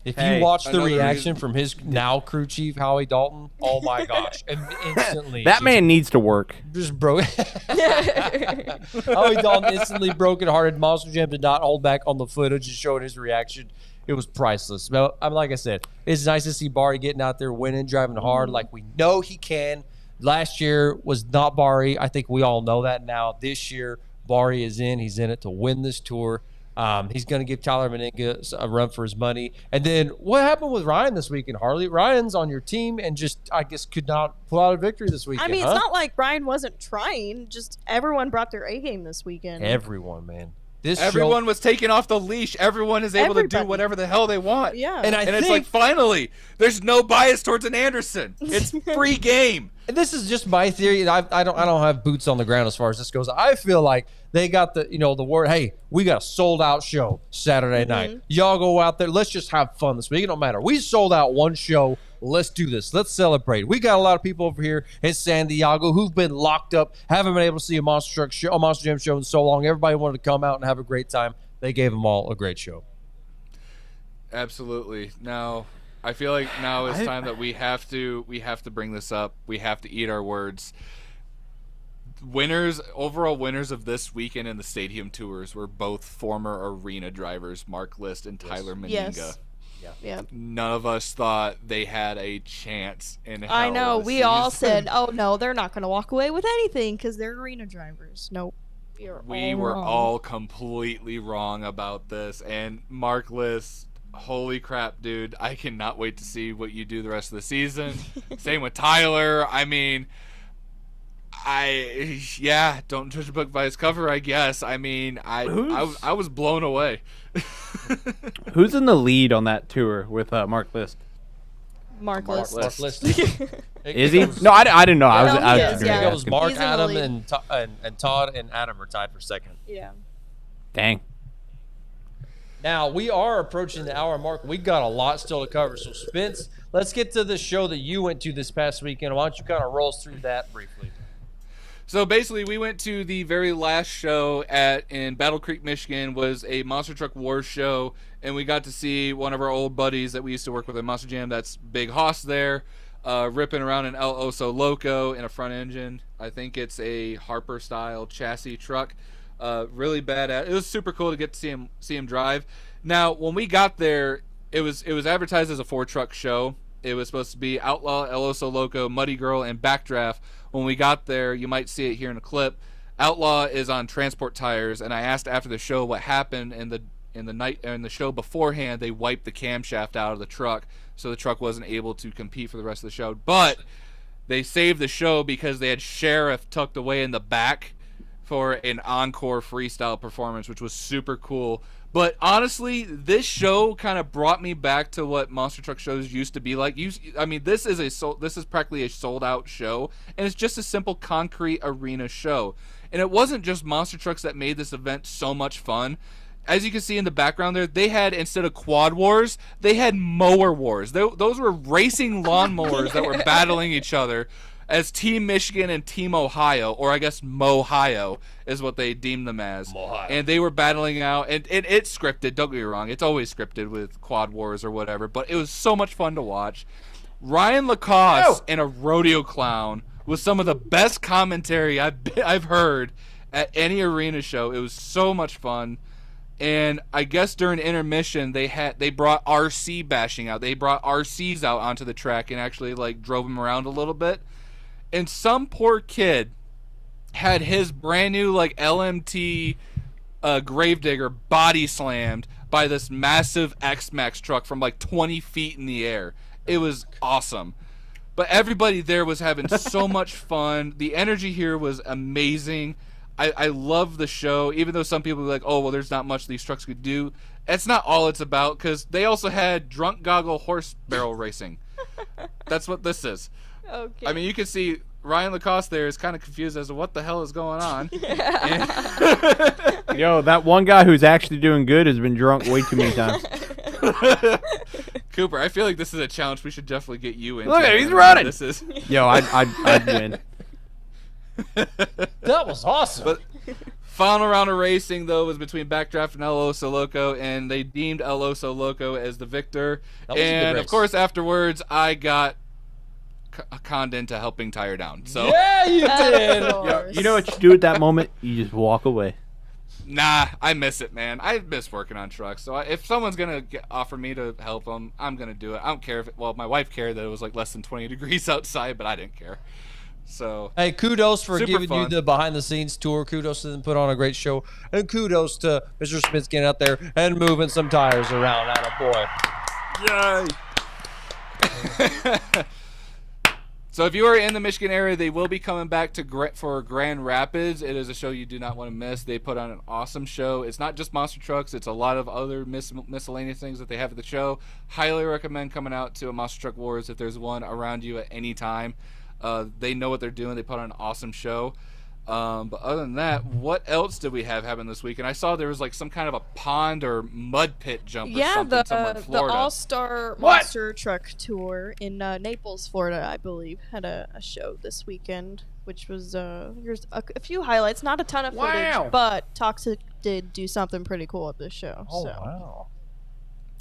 Speaker 2: If
Speaker 4: Hey,
Speaker 2: you watch the
Speaker 5: another
Speaker 2: reaction
Speaker 5: reason-
Speaker 2: from his now crew chief, Howie Dalton, oh my gosh. And instantly.
Speaker 4: That man needs to work.
Speaker 2: just broke. Howie Dalton instantly broken-hearted. Monster Jam did not hold back on the footage and showing his reaction. It was priceless. But like I said, it's nice to see Bari getting out there, winning, driving hard like we know he can. Last year was not Bari. I think we all know that now. This year, Bari is in. He's in it to win this tour. He's going to give Tyler Meninga a run for his money. And then what happened with Ryan this weekend, Harley? Ryan's on your team and just, I guess, could not pull out a victory this weekend.
Speaker 3: I mean,
Speaker 2: huh?
Speaker 3: it's not like Brian wasn't trying. Just everyone brought their A game this weekend.
Speaker 2: Everyone, man. This
Speaker 5: Everyone was taken off the leash. Everyone is able to do
Speaker 3: Everybody.
Speaker 5: whatever the hell they want.
Speaker 3: Yeah.
Speaker 2: And I
Speaker 5: And
Speaker 2: think
Speaker 5: it's like, finally, there's no bias towards an Anderson. It's free game.
Speaker 2: and this is just my theory. And I don't have boots on the ground as far as this goes. I feel like they got the word. Hey, we got a sold out show Saturday night. Y'all go out there. Let's just have fun this week. It don't matter. We sold out one show let's do this. Let's celebrate. We got a lot of people over here in San Diego who've been locked up, haven't been able to see a Monster Jam show in so long. Everybody wanted to come out and have a great time. They gave them all a great show.
Speaker 5: Absolutely. Now, I feel like now is time that we have to bring this up. We have to eat our words. Overall winners of this weekend in the stadium tours were both former arena drivers, Mark List and Tyler Meninga.
Speaker 3: Yes. Yeah.
Speaker 5: None of us thought they had a chance in hell.
Speaker 3: I know.
Speaker 5: this
Speaker 3: We all
Speaker 5: season.
Speaker 3: said, "Oh no, they're not going to walk away with anything because they're arena drivers." Nope.
Speaker 5: We were all completely wrong about this. And Mark List, holy crap, dude. I cannot wait to see what you do the rest of the season. Same with Tyler. I mean, don't judge a book by its cover, I guess. I mean, I was blown away.
Speaker 4: Who's in the lead on that tour with Mark List?
Speaker 3: Mark List.
Speaker 2: Mark List.
Speaker 4: Is he? No, I didn't know. I
Speaker 3: No, he
Speaker 4: was
Speaker 3: is, yeah.
Speaker 2: It goes Mark,
Speaker 3: He's in the
Speaker 2: Adam,
Speaker 3: lead.
Speaker 2: and Todd and Adam are tied for second.
Speaker 3: Yeah.
Speaker 4: Dang.
Speaker 2: Now, we are approaching the hour mark. We got a lot still to cover. So, Spence, let's get to the show that you went to this past weekend. Why don't you kind of roll us through that briefly?
Speaker 5: So basically, we went to the very last show in Battle Creek, Michigan, was a Monster Truck Wars show, and we got to see one of our old buddies that we used to work with at Monster Jam. That's Big Hoss there, ripping around an El Oso Loco in a front engine. I think it's a Harper style chassis truck. Really badass. It was super cool to get to see him drive. Now, when we got there, it was advertised as a 4-truck show. It was supposed to be Outlaw, El Oso Loco, Muddy Girl, and Backdraft. When we got there, you might see it here in a clip. Outlaw is on transport tires, and I asked after the show what happened. In the show beforehand, they wiped the camshaft out of the truck, so the truck wasn't able to compete for the rest of the show. But they saved the show because they had Sheriff tucked away in the back for an encore freestyle performance, which was super cool. But honestly, this show kind of brought me back to what monster truck shows used to be like. I mean, this is practically a sold-out show, and it's just a simple concrete arena show. And it wasn't just monster trucks that made this event so much fun. As you can see in the background there, they had, instead of quad wars, they had mower wars. Those were racing lawnmowers that were battling each other as Team Michigan and Team Ohio, or I guess Mohio is what they deemed them as.
Speaker 2: Mohio.
Speaker 5: And they were battling out, and it's scripted, don't get me wrong, it's always scripted with quad wars or whatever, but it was so much fun to watch. Ryan Lacoste and a rodeo clown was some of the best commentary I've heard at any arena show. It was so much fun. And I guess during intermission they brought RC bashing out. They brought RCs out onto the track and actually like drove them around a little bit. And some poor kid had his brand new like LMT Gravedigger body slammed by this massive X-Max truck from like 20 feet in the air. It was awesome. But everybody there was having so much fun. The energy here was amazing. I love the show, even though some people are like, oh, well, there's not much these trucks could do. That's not all it's about, because they also had drunk goggle horse barrel racing. That's what this is.
Speaker 3: Okay.
Speaker 5: I mean, you can see Ryan Lacoste there is kind of confused as to what the hell is going on.
Speaker 4: Yo, that one guy who's actually doing good has been drunk way too many times.
Speaker 5: Cooper, I feel like this is a challenge we should definitely get you into.
Speaker 4: Look at him, he's running.
Speaker 5: This is.
Speaker 4: Yo, I'd win.
Speaker 2: That was awesome.
Speaker 5: But final round of racing, though, was between Backdraft and El Oso Loco, and they deemed El Oso Loco as the victor.
Speaker 2: That was a good
Speaker 5: And,
Speaker 2: race.
Speaker 5: of course, afterwards, I got conned into helping tire down. So,
Speaker 2: Yeah, you did.
Speaker 3: Of course.
Speaker 4: You know what you do at that moment? You just walk away.
Speaker 5: nah, I miss it, man. I miss working on trucks. So if someone's going to offer me to help them, I'm going to do it. I don't care if my wife cared that it was like less than 20 degrees outside, but I didn't care. So
Speaker 2: Hey, kudos for
Speaker 5: Super
Speaker 2: giving you
Speaker 5: fun.
Speaker 2: the behind-the-scenes tour. Kudos to them put on a great show. And kudos to Mr. Smith getting out there and moving some tires around. Attaboy.
Speaker 5: Yay! So if you are in the Michigan area, they will be coming back for Grand Rapids. It is a show you do not want to miss. They put on an awesome show. It's not just monster trucks. It's a lot of other miscellaneous things that they have at the show. Highly recommend coming out to a Monster Truck Wars if there's one around you at any time. They know what they're doing. They put on an awesome show. But other than that, what else did we have happen this week? And I saw there was like some kind of a pond or mud pit jump or something somewhere in
Speaker 3: the
Speaker 5: Florida.
Speaker 3: All-Star Monster Truck Tour in Naples, Florida, I believe, had a show this weekend, which was here's a few highlights. Not a ton of footage, but Toxic did do something pretty cool at this show.
Speaker 2: Oh,
Speaker 3: so.
Speaker 2: wow.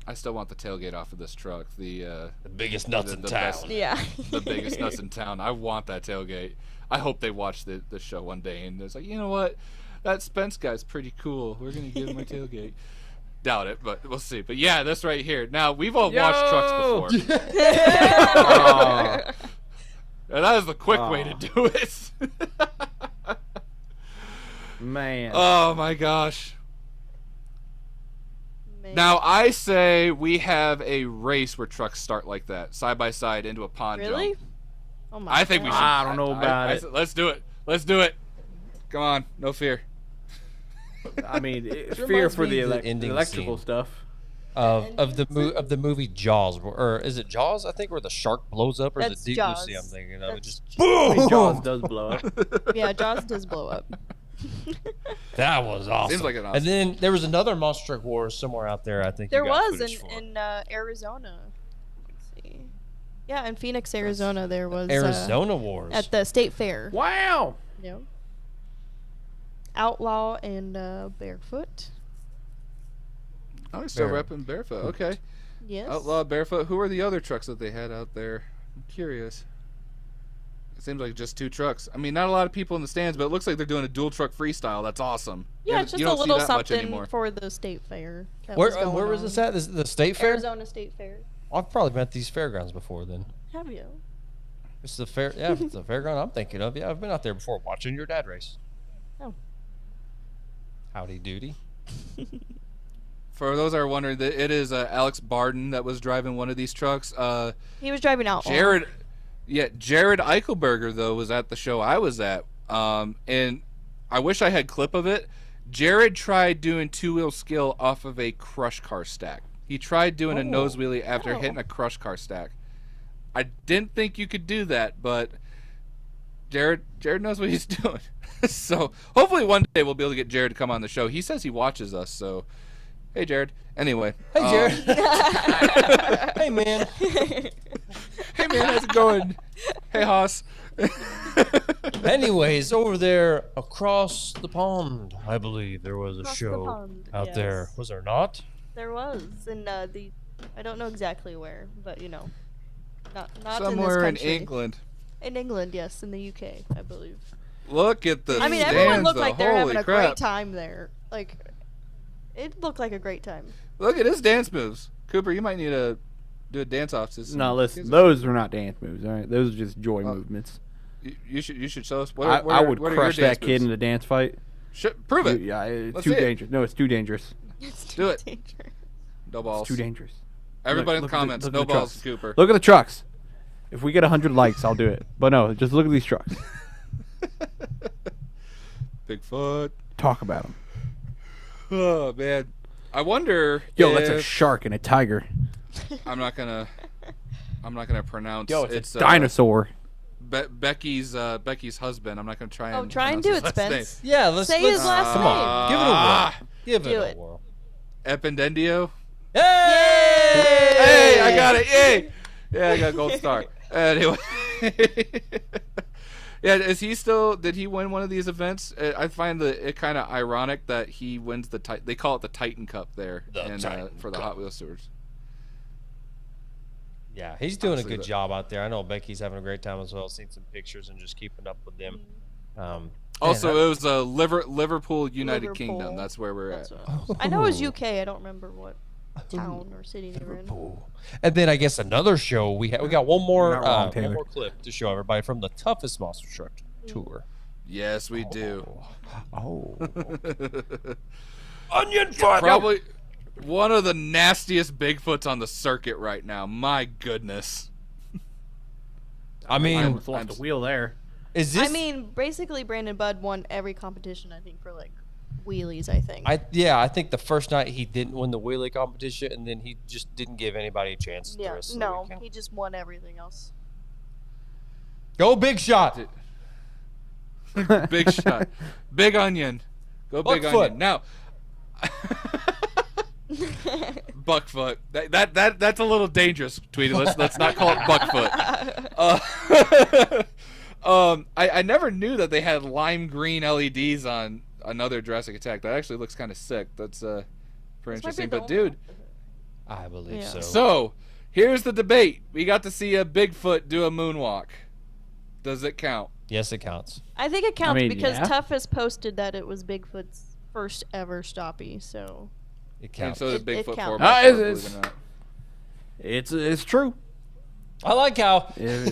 Speaker 5: I still want the tailgate off of this truck. The
Speaker 2: biggest nuts in town.
Speaker 5: best-
Speaker 3: Yeah.
Speaker 5: the biggest nuts in town. I want that tailgate. I hope they watch the show one day and it's like, you know what? That Spence guy's pretty cool. We're going to give him my tailgate. Doubt it, but we'll see. But yeah, this right here. Now, we've all watched trucks before. And that is the quick way to do it.
Speaker 4: Man.
Speaker 5: Oh, my gosh.
Speaker 3: Man.
Speaker 5: Now, I say we have a race where trucks start like that, side by side into a pond
Speaker 3: Really?
Speaker 5: jump.
Speaker 3: Oh my
Speaker 5: I think we should.
Speaker 3: God.
Speaker 4: I don't know about it.
Speaker 5: Let's do it. Let's do it. Come on, no fear.
Speaker 4: I mean, it's fear
Speaker 2: reminds
Speaker 4: for
Speaker 2: me
Speaker 4: the
Speaker 2: of the ending
Speaker 4: electrical
Speaker 2: scene.
Speaker 4: stuff.
Speaker 2: Of the movie Jaws, or is it Jaws? I think where the shark blows up, or is
Speaker 3: That's
Speaker 2: it Deep
Speaker 3: Jaws.
Speaker 2: Blue Sea? I'm thinking of it.
Speaker 3: That's-
Speaker 2: Just
Speaker 4: I mean, Jaws does blow up.
Speaker 3: Yeah, Jaws does blow up.
Speaker 2: that was awesome.
Speaker 5: Seems like an awesome.
Speaker 2: And then there was another Monster Truck Wars somewhere out there. I think you
Speaker 3: There
Speaker 2: got
Speaker 3: was
Speaker 2: footage for.
Speaker 3: in Arizona. Let's see. Yeah, in Phoenix, Arizona, there was
Speaker 2: Arizona Wars.
Speaker 3: at the state fair.
Speaker 4: Wow.
Speaker 3: Yep. Outlaw and Barefoot.
Speaker 5: Oh, you're still
Speaker 2: Bare-
Speaker 5: repping Barefoot. Okay.
Speaker 3: Yes.
Speaker 5: Outlaw, Barefoot. Who are the other trucks that they had out there? I'm curious. It seems like just 2 trucks. I mean, not a lot of people in the stands, but it looks like they're doing a dual truck freestyle. That's awesome.
Speaker 3: Yeah, it's just
Speaker 5: you
Speaker 3: a
Speaker 5: don't see
Speaker 3: little
Speaker 5: that much
Speaker 3: something
Speaker 5: anymore.
Speaker 3: for the state fair. That
Speaker 2: where
Speaker 3: was
Speaker 2: where was
Speaker 3: going
Speaker 2: this
Speaker 3: on.
Speaker 2: at? This is the state fair.
Speaker 3: Arizona State Fair.
Speaker 2: I've probably been at these fairgrounds before. Then
Speaker 3: Have you?
Speaker 2: it's the fair. Yeah, it's the fairground I'm thinking of. Yeah, I've been out there before watching your dad race.
Speaker 3: Oh.
Speaker 2: Howdy doody.
Speaker 5: For those that are wondering, it is Alex Barden that was driving one of these trucks.
Speaker 3: He was driving Outlaw.
Speaker 5: Jared Eichelberger though was at the show I was at, and I wish I had clip of it. Jared tried doing 2-wheel skill off of a crush car stack. He tried doing a nose wheelie after hitting a crush car stack. I didn't think you could do that, but Jared knows what he's doing. So hopefully one day we'll be able to get Jared to come on the show. He says he watches us, so hey Jared. Anyway.
Speaker 2: Hey Jared. Hey man.
Speaker 5: Hey man, how's it going? Hey Haas.
Speaker 2: Anyways, over there across the pond, I believe there was a
Speaker 3: Across the
Speaker 2: show
Speaker 3: pond,
Speaker 2: out there.
Speaker 3: yes.
Speaker 2: Was there not?
Speaker 3: There was in the I don't know exactly where, but you know, not
Speaker 5: Somewhere
Speaker 3: in
Speaker 5: in
Speaker 3: this country.
Speaker 5: England.
Speaker 3: In England, yes, in the UK, I believe.
Speaker 5: Look at the
Speaker 3: I mean,
Speaker 5: stands,
Speaker 3: everyone looked
Speaker 5: though.
Speaker 3: like they were having
Speaker 5: Holy
Speaker 3: a
Speaker 5: crap.
Speaker 3: great time there. Like, it looked like a great time.
Speaker 5: Look at his dance moves. Cooper, you might need to do a dance off to some
Speaker 4: No, listen,
Speaker 5: kids.
Speaker 4: those are not dance moves. All right, those are just joy movements.
Speaker 5: You should show us.
Speaker 4: I would
Speaker 5: what are
Speaker 4: crush
Speaker 5: your dance
Speaker 4: that kid in
Speaker 5: moves?
Speaker 4: a dance fight.
Speaker 5: Prove it.
Speaker 4: Yeah, it's
Speaker 5: Let's
Speaker 4: too
Speaker 5: see it.
Speaker 4: dangerous. No, it's too dangerous.
Speaker 3: It's
Speaker 5: Do it.
Speaker 3: dangerous.
Speaker 5: No balls.
Speaker 4: It's too dangerous.
Speaker 5: Everybody
Speaker 4: Look
Speaker 5: in
Speaker 4: at
Speaker 5: the comments,
Speaker 4: look
Speaker 5: no
Speaker 4: at the
Speaker 5: balls,
Speaker 4: trucks.
Speaker 5: Cooper.
Speaker 4: Look at the trucks. If we get 100 likes, I'll do it. But no, just look at these trucks.
Speaker 5: Bigfoot.
Speaker 4: Talk about them.
Speaker 5: Oh man, I wonder.
Speaker 4: Yo, that's a
Speaker 5: if-
Speaker 4: shark and a tiger.
Speaker 5: I'm not gonna pronounce.
Speaker 4: Yo, it's
Speaker 5: it's
Speaker 4: a dinosaur.
Speaker 5: Becky's husband. I'm not gonna try and.
Speaker 3: Oh, try and
Speaker 5: pronounce
Speaker 3: do
Speaker 5: his
Speaker 3: it,
Speaker 5: last name.
Speaker 3: Spence.
Speaker 2: Yeah, let's
Speaker 3: Say his
Speaker 2: let's-
Speaker 3: last
Speaker 2: come
Speaker 3: name.
Speaker 2: on. Give it a whirl. Give
Speaker 3: Do
Speaker 2: it
Speaker 3: it.
Speaker 2: a whirl.
Speaker 5: Ependendio.
Speaker 2: Hey!
Speaker 5: Hey, I got it. Yay! Yeah, I got a gold star. Anyway. Yeah, is he still? Did he win one of these events? I find it kind of ironic that he wins the. They call it the Titan Cup there,
Speaker 2: The Titan
Speaker 5: for the
Speaker 2: Cup.
Speaker 5: Hot Wheels Tours.
Speaker 2: Yeah, he's doing
Speaker 5: Honestly,
Speaker 2: a good job out there. I know Becky's having a great time as well. Seen some pictures and just keeping up with them.
Speaker 5: Also,
Speaker 2: man,
Speaker 5: it was Liverpool, United Kingdom.
Speaker 3: Liverpool.
Speaker 5: That's where we're
Speaker 3: That's
Speaker 5: at.
Speaker 3: what I know it was UK. I don't remember what town or city they were in.
Speaker 2: and then I guess another show we got one more
Speaker 4: You're not wrong,
Speaker 2: one
Speaker 4: Taylor.
Speaker 2: more clip to show everybody from the toughest monster truck tour.
Speaker 5: Yes, we do.
Speaker 4: Oh.
Speaker 2: Onion foot.
Speaker 5: Probably one of the nastiest Bigfoots on the circuit right now. My goodness.
Speaker 2: I
Speaker 4: I
Speaker 2: mean,
Speaker 4: almost lost the wheel there.
Speaker 2: is this?
Speaker 3: I mean, basically, Brandon Budd won every competition, I think, for like wheelies, I think.
Speaker 2: I think the first night he didn't win the wheelie competition, and then he just didn't give anybody a chance. The
Speaker 3: yeah,
Speaker 2: rest of the
Speaker 3: no,
Speaker 2: weekend.
Speaker 3: he just won everything else.
Speaker 2: Go big shot.
Speaker 5: Dude. Big shot. Big onion. Go big
Speaker 2: Buckfoot.
Speaker 5: onion. Now, Buckfoot. That's a little dangerous, Tweety. Let's not call it Buckfoot. I never knew that they had lime green LEDs on another Jurassic Attack. That actually looks kind of sick. That's pretty interesting. But dude,
Speaker 2: I believe so.
Speaker 5: so here's the debate. We got to see a Bigfoot do a moonwalk. Does it count?
Speaker 2: Yes, it counts.
Speaker 3: I think it counts because
Speaker 4: yeah.
Speaker 3: Tough has posted that it was Bigfoot's first ever stoppie, so
Speaker 2: It
Speaker 5: And
Speaker 2: counts.
Speaker 5: so did
Speaker 3: It
Speaker 5: Bigfoot
Speaker 3: counts.
Speaker 5: 4.
Speaker 4: It's- It's true.
Speaker 2: I like how
Speaker 4: Yeah.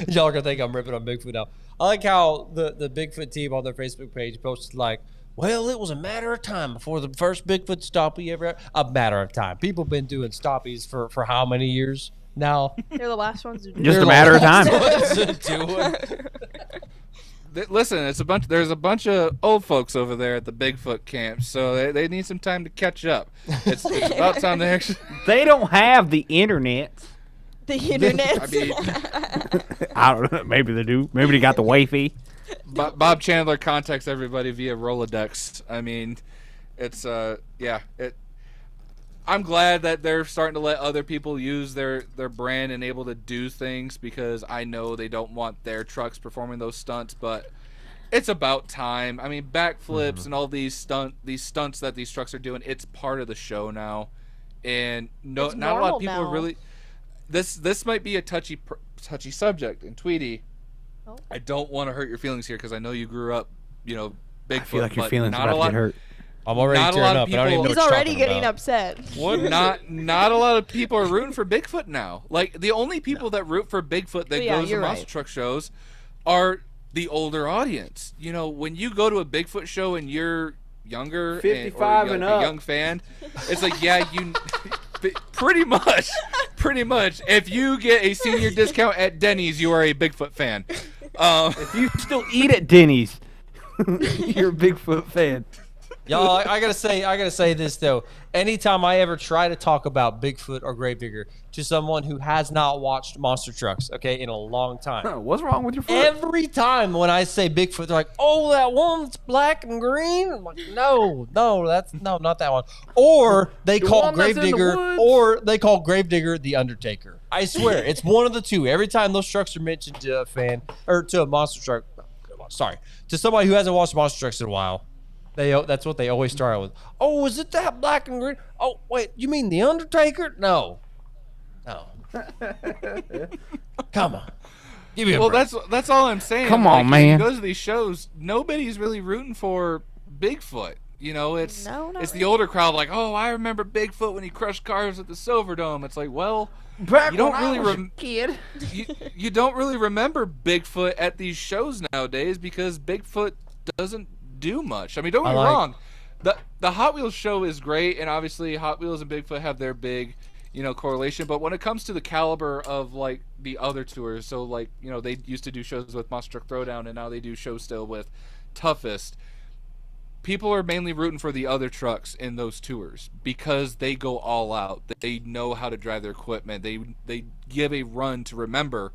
Speaker 2: y'all are gonna think I'm ripping on Bigfoot now. I like how the Bigfoot team on their Facebook page posted like, well, it was a matter of time before the first Bigfoot stoppie ever had. A matter of time. People been doing stoppies for how many years now?
Speaker 3: they're the last ones to do
Speaker 4: Just
Speaker 3: it.
Speaker 4: a matter of time.
Speaker 5: Listen, there's a bunch of old folks over there at the Bigfoot camp, so they need some time to catch up. It's about time they actually.
Speaker 4: They don't have the internet.
Speaker 3: The internet.
Speaker 5: I mean,
Speaker 4: I don't know. Maybe they do. Maybe they got the Wi-Fi.
Speaker 5: Bob Chandler contacts everybody via Rolodex. I mean, it's I'm glad that they're starting to let other people use their brand and able to do things, because I know they don't want their trucks performing those stunts, but it's about time. I mean, backflips and all these stunts that these trucks are doing, it's part of the show now. And
Speaker 3: It's
Speaker 5: not a lot of people
Speaker 3: normal
Speaker 5: are really this might be a touchy subject. And Tweety,
Speaker 3: Oh.
Speaker 5: I don't want to hurt your feelings here, because I know you grew up, Bigfoot.
Speaker 4: I feel like your
Speaker 5: but
Speaker 4: feelings
Speaker 5: not
Speaker 4: about
Speaker 5: a
Speaker 4: to
Speaker 5: lot,
Speaker 4: get hurt.
Speaker 2: I'm already
Speaker 5: Not a
Speaker 2: tearing
Speaker 5: lot of
Speaker 2: up, and I don't even know
Speaker 3: He's
Speaker 2: what you're
Speaker 3: already
Speaker 2: talking
Speaker 3: getting
Speaker 2: about.
Speaker 3: upset.
Speaker 5: Not a lot of people are rooting for Bigfoot now. Like, the only people that root for Bigfoot that
Speaker 3: Yeah,
Speaker 5: goes to
Speaker 3: you're
Speaker 5: monster
Speaker 3: right.
Speaker 5: truck shows are the older audience. When you go to a Bigfoot show and you're younger,
Speaker 4: 55
Speaker 5: or
Speaker 4: and
Speaker 5: a
Speaker 4: up.
Speaker 5: young fan, it's like, yeah, you pretty much. If you get a senior discount at Denny's, you are a Bigfoot fan.
Speaker 4: If you still eat at Denny's, you're a Bigfoot fan.
Speaker 2: Y'all, I gotta say this though. Anytime I ever try to talk about Bigfoot or Gravedigger to someone who has not watched monster trucks, okay, in a long time,
Speaker 4: Huh, what's wrong with your foot?
Speaker 2: every time when I say Bigfoot, they're like, "Oh, that one's black and green." I'm like, "No, not that one." Or they
Speaker 4: The
Speaker 2: call
Speaker 4: one that's in the
Speaker 2: Gravedigger,
Speaker 4: woods.
Speaker 2: or they call Gravedigger the Undertaker. I swear, it's one of the two. Every time those trucks are mentioned to a fan or to a monster truck, sorry, to somebody who hasn't watched monster trucks in a while. That's what they always start out with. Oh, is it that black and green? Oh, wait, you mean the Undertaker? No. Come on, give me a
Speaker 5: Well,
Speaker 2: break.
Speaker 5: that's all I'm saying.
Speaker 4: Come on,
Speaker 5: Like,
Speaker 4: man.
Speaker 5: When you go to these shows, nobody's really rooting for Bigfoot. It's
Speaker 3: No, not
Speaker 5: it's the
Speaker 3: really.
Speaker 5: older crowd, like, oh, I remember Bigfoot when he crushed cars at the Silverdome. It's like, well,
Speaker 4: Back
Speaker 5: you don't
Speaker 4: when I
Speaker 5: really
Speaker 4: was a kid.
Speaker 5: you don't really remember Bigfoot at these shows nowadays, because Bigfoot doesn't do much. I mean, don't get me wrong. The Hot Wheels show is great, and obviously Hot Wheels and Bigfoot have their big, correlation. But when it comes to the caliber of like the other tours, so like they used to do shows with Monster Truck Throwdown, and now they do shows still with Toughest. People are mainly rooting for the other trucks in those tours because they go all out. They know how to drive their equipment. They give a run to remember.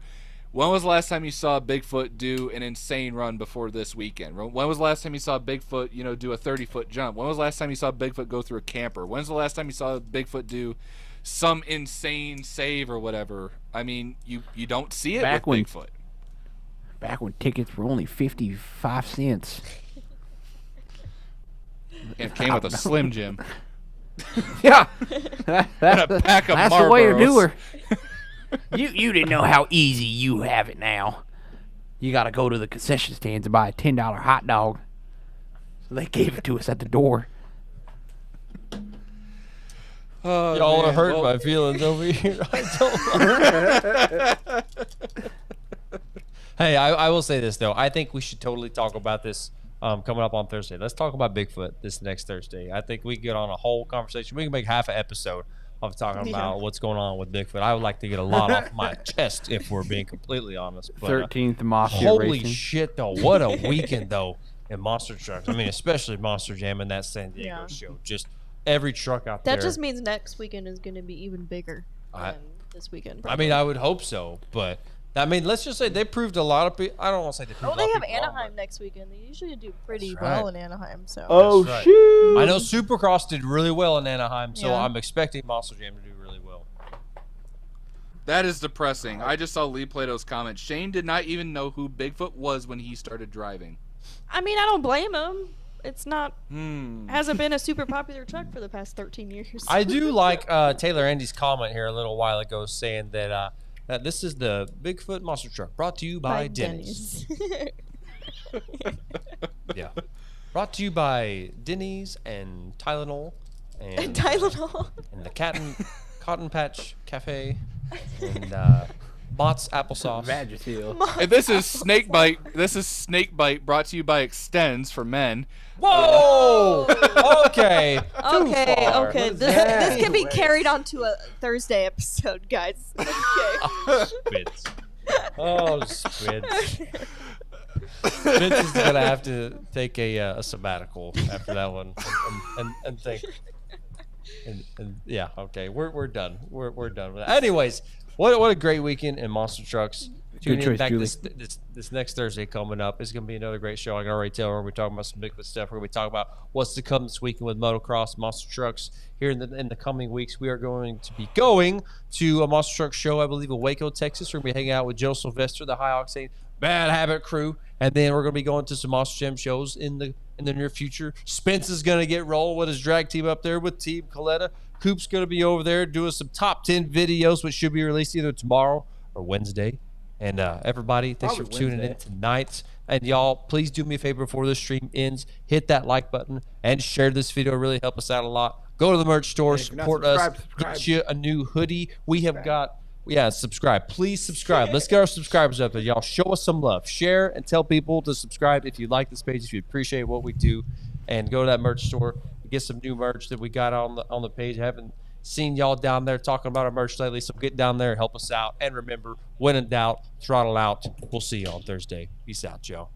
Speaker 5: When was the last time you saw Bigfoot do an insane run before this weekend? When was the last time you saw Bigfoot, do a 30-foot jump? When was the last time you saw Bigfoot go through a camper? When's the last time you saw Bigfoot do some insane save or whatever? I mean, you don't see it
Speaker 4: Back
Speaker 5: with
Speaker 4: when-
Speaker 5: Bigfoot.
Speaker 4: Back when tickets were only 55 cents.
Speaker 5: It came with a Slim Jim.
Speaker 4: Yeah.
Speaker 5: And a pack of
Speaker 4: That's the way to do
Speaker 5: Marlboros.
Speaker 4: her. You didn't know how easy you have it now. You got to go to the concession stands and buy a $10 hot dog. So they gave it to us at the door.
Speaker 5: Oh,
Speaker 2: Y'all are
Speaker 5: man.
Speaker 2: hurting
Speaker 5: Well,
Speaker 2: my feelings over here. I don't. Hey, I will say this though. I think we should totally talk about this coming up on Thursday. Let's talk about Bigfoot this next Thursday. I think we can get on a whole conversation. We can make half an episode of talking about what's going on with Bigfoot. I would like to get a lot off my chest if we're being completely honest. But,
Speaker 4: 13th Mafia
Speaker 2: holy
Speaker 4: Racing.
Speaker 2: shit, though! What a weekend though in monster trucks. I mean, especially Monster Jam and that San Diego
Speaker 3: Yeah.
Speaker 2: show. Just every truck out there.
Speaker 3: That just means next weekend is going to be even bigger
Speaker 2: I-
Speaker 3: than this weekend.
Speaker 2: I mean, I would hope so, but I mean, let's just say they proved a lot of people. I don't want to say they proved
Speaker 3: Oh,
Speaker 2: a lot
Speaker 3: they
Speaker 2: of
Speaker 3: have
Speaker 2: people wrong,
Speaker 3: Anaheim next weekend. They usually do pretty
Speaker 2: That's
Speaker 3: well
Speaker 2: right.
Speaker 3: in Anaheim. So.
Speaker 4: Oh
Speaker 2: That's right.
Speaker 4: shoot!
Speaker 2: I know Supercross did really well in Anaheim, so
Speaker 3: Yeah.
Speaker 2: I'm expecting Monster Jam to do really well.
Speaker 5: That is depressing. I just saw Lee Plato's comment. Shane did not even know who Bigfoot was when he started driving.
Speaker 3: I mean, I don't blame him. It's not
Speaker 5: Hmm.
Speaker 3: hasn't been a super popular truck for the past 13 years.
Speaker 2: I do like Taylor Andy's comment here a little while ago saying that that this is the Bigfoot Monster Truck brought to you by Denny's. Yeah. Brought to you by Denny's and Tylenol and
Speaker 3: Tylenol.
Speaker 2: and the Cotton Patch Cafe and Mott's applesauce.
Speaker 4: Vagisil.
Speaker 5: And this is Snakebite. This is Snakebite brought to you by Extends for Men.
Speaker 2: Whoa! Okay. Too
Speaker 3: Okay,
Speaker 2: far.
Speaker 3: okay.
Speaker 2: What is
Speaker 3: This
Speaker 2: that?
Speaker 3: can be carried on to a Thursday episode, guys. Okay.
Speaker 2: Squids. Oh, squids. Vince is gonna have to take a sabbatical after that one and think. And yeah, okay, we're done. We're done with that. Anyways, what a great weekend in Monster Trucks. Tune in
Speaker 4: choice,
Speaker 2: back
Speaker 4: Julie.
Speaker 2: this next Thursday coming up. It's gonna be another great show. I can already tell. We're gonna be talking about some Bigfoot stuff. We're gonna be talking about what's to come this weekend with motocross, Monster Trucks. Here in the coming weeks, we are going to be going to a Monster Truck show, I believe, in Waco, Texas. We're gonna be hanging out with Joe Sylvester, the High Octane Bad Habit crew, and then we're gonna be going to some Monster Jam shows in the near future. Spence is gonna get rolling with his drag team up there with Team Coletta. Coop's gonna be over there doing some top 10 videos, which should be released either tomorrow or Wednesday. And everybody, thanks for tuning in tonight. And y'all, please do me a favor before the stream ends. Hit that like button and share this video. Really help us out a lot. Go to the merch store,
Speaker 4: if you're not
Speaker 2: support us,
Speaker 4: subscribed,
Speaker 2: get you a new hoodie. We have got, subscribe. Please subscribe. Let's get our subscribers up there. Y'all show us some love. Share and tell people to subscribe if you like this page, if you appreciate what we do. And go to that merch store. Get some new merch that we got on the page. I haven't seen y'all down there talking about our merch lately, so get down there and help us out. And remember, when in doubt, throttle out. We'll see you on Thursday. Peace out, y'all.